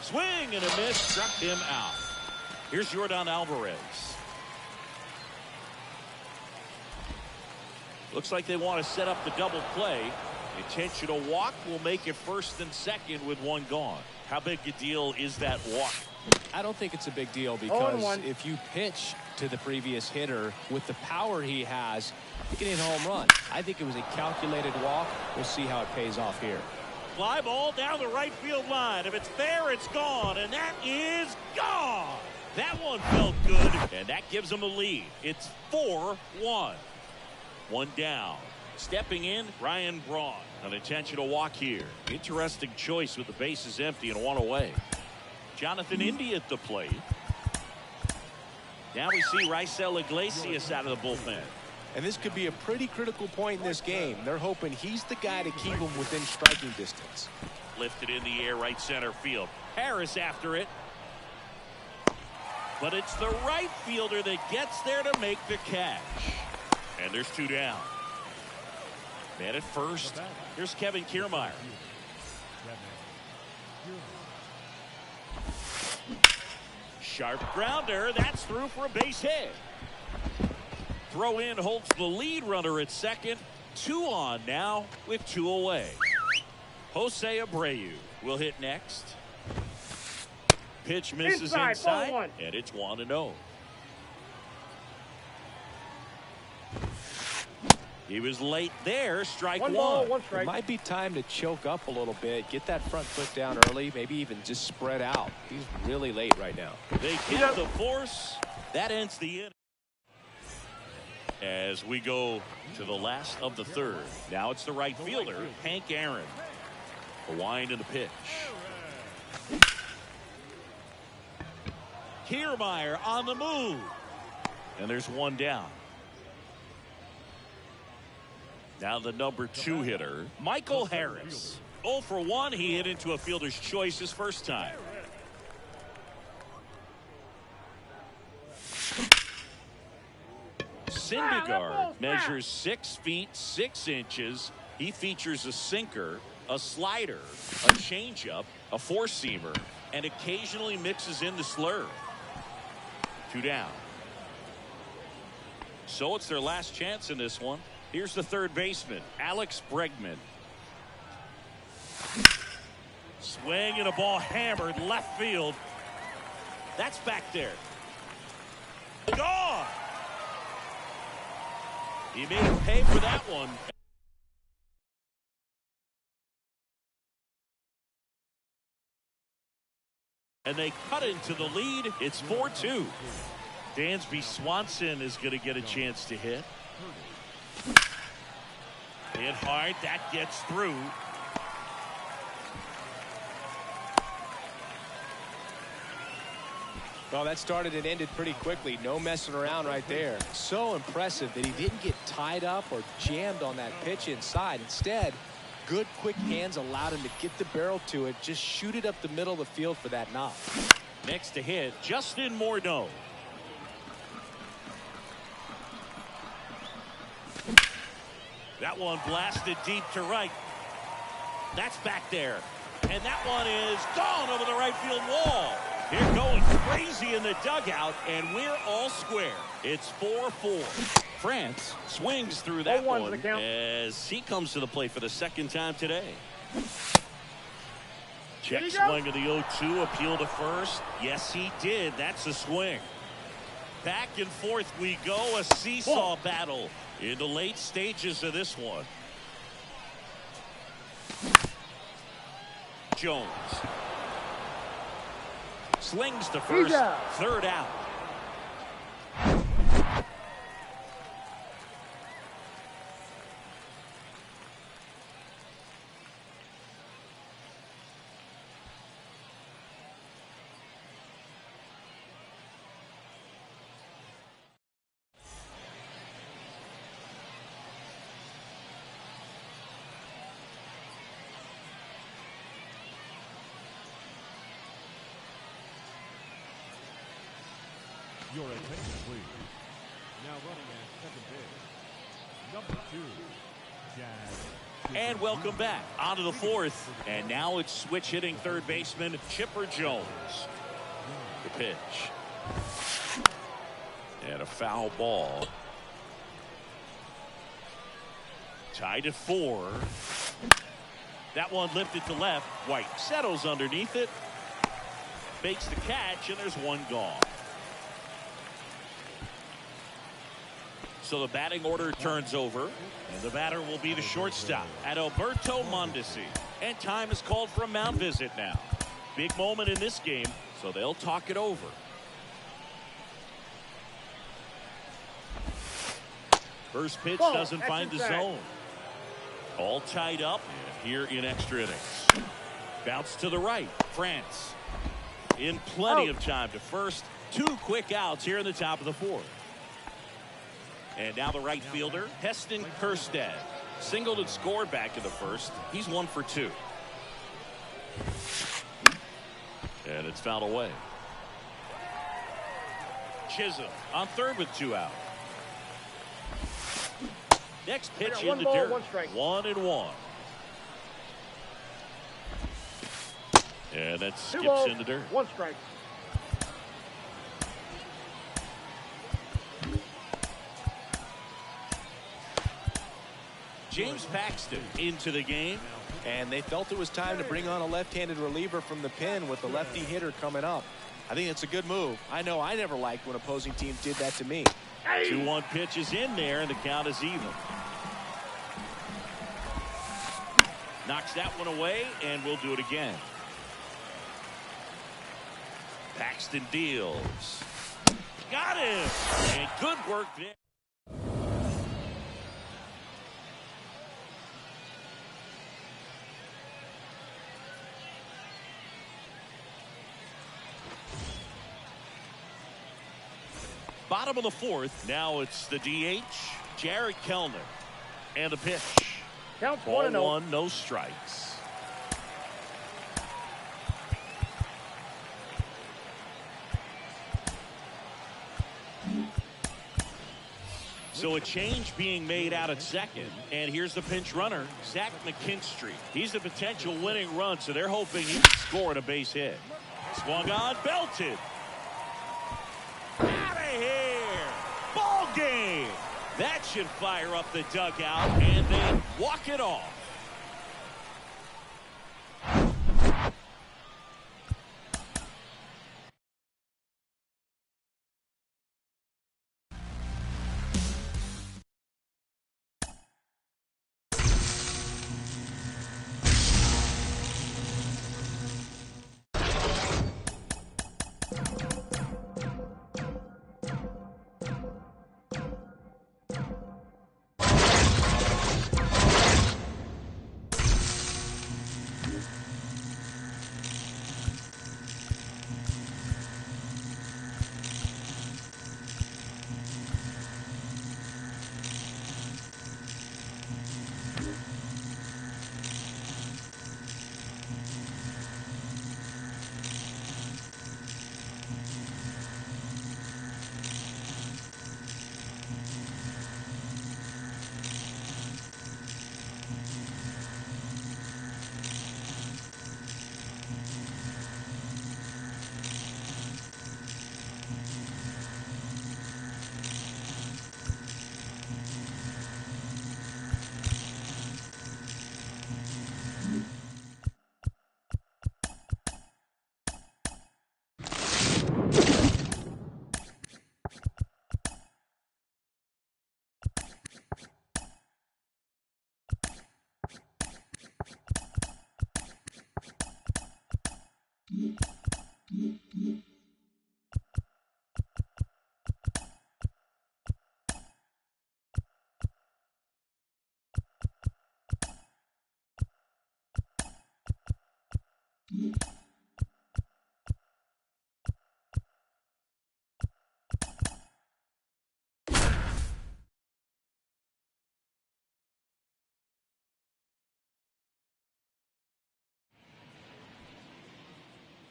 Swing and a miss, struck him out. Here's Yordan Alvarez. Looks like they want to set up the double play. Intentional walk will make it first and second with 1 gone. How big a deal is that walk? I don't think it's a big deal because 0-1. if you pitch to the previous hitter with the power he has, you can hit a home run. I think it was a calculated walk. We'll see how it pays off here. Fly ball down the right field line. If it's there, it's gone, and that is gone. That one felt good, and that gives them a lead. It's 4-1. 1 down. Stepping in, Ryan Braun. An intentional walk here. Interesting choice with the bases empty and 1 away. Jonathan India at the plate. Now we see Raisel Iglesias out of the bullpen. And this could be a pretty critical point in this game. They're hoping he's the guy to keep them within striking distance. Lifted in the air, right center field. Harris after it. But it's the right fielder that gets there to make the catch. And there's 2 down. Man at first. Here's Kevin Kiermaier. Sharp grounder. That's through for a base hit. Throw in holds the lead runner at second. 2 on now with 2 away. Jose Abreu will hit next. Pitch misses inside, ball 1. and it's 1-0. He was late there, strike 1 1. ball, 1 It strike. might be time to choke up a little bit, get that front foot down early, maybe even just spread out. He's really late right now. They get the force. That ends the inning. As we go to the last of the third. Now it's the right fielder, Hank Aaron. A wind in the pitch. Kiermaier on the move. And there's 1 down. Now the number 2 hitter, Michael Harris. 0 for 1. He hit into a fielder's choice his first time. Syndergaard measures 6 feet 6 inches. He features a sinker, a slider, a changeup, a four-seamer, and occasionally mixes in the slurve. 2 down. So it's their last chance in this one. Here's the third baseman, Alex Bregman. Swing and a ball hammered left field. That's back there. Gone. He made him pay for that one. And they cut into the lead. It's 4-2. Dansby Swanson is going to get a chance to hit. Hit hard. That gets through. Well, that started and ended pretty quickly. No messing around right there. So impressive that he didn't get tied up or jammed on that pitch inside. Instead, good quick hands allowed him to get the barrel to it, just shoot it up the middle of the field for that knock. Next to hit, Justin Morneau. That one blasted deep to right. That's back there. And that one is gone over the right field wall. Here going crazy in the dugout, and we're all square. It's 4-4. France swings through that one as he comes to the plate for the second time today. Check swing of the 0-2, appeal to first. Yes, he did. That's a swing. Back and forth we go, a seesaw battle in the late stages of this one. Jones slings to first, third out. Your attention, please. Now running at second base, number 2, Jazz. And welcome back onto the fourth. And now it's switch hitting third baseman Chipper Jones. The pitch. And a foul ball. Tied at 4. That one lifted to left. White settles underneath it. Makes the catch, and there's one gone. So the batting order turns over, and the batter will be the shortstop, Adalberto Mondesi. And time is called for a mound visit now. Big moment in this game, so they'll talk it over. First pitch doesn't find the zone. All tied up here in extra innings. Bounce to the right. France in plenty of time to first. 2 quick outs here in the top of the fourth. And now the right fielder, Heston Kjerstad. Singled and scored back in the first. He's 1 for 2. And it's fouled away. Chisholm on third with 2 out. Next pitch in the dirt. 1-1. And that skips in the dirt. 1 strike. James Paxton into the game. And they felt it was time to bring on a left-handed reliever from the pen with the lefty hitter coming up. I think it's a good move. I know I never liked when opposing teams did that to me. 2-1 pitch is in there, and the count is even. Knocks that one away, and we'll do it again. Paxton deals. Got him! And good work there. Bottom of the fourth. Now it's the DH, Jared Kellner. And the pitch. Counts Ball 1-0. 1, no strikes. So a change being made out at second. And here's the pinch runner, Zach McKinstry. He's a potential winning run, so they're hoping he can score a base hit. Swung on, belted. Out of here. Ball game. That should fire up the dugout, and they walk it off.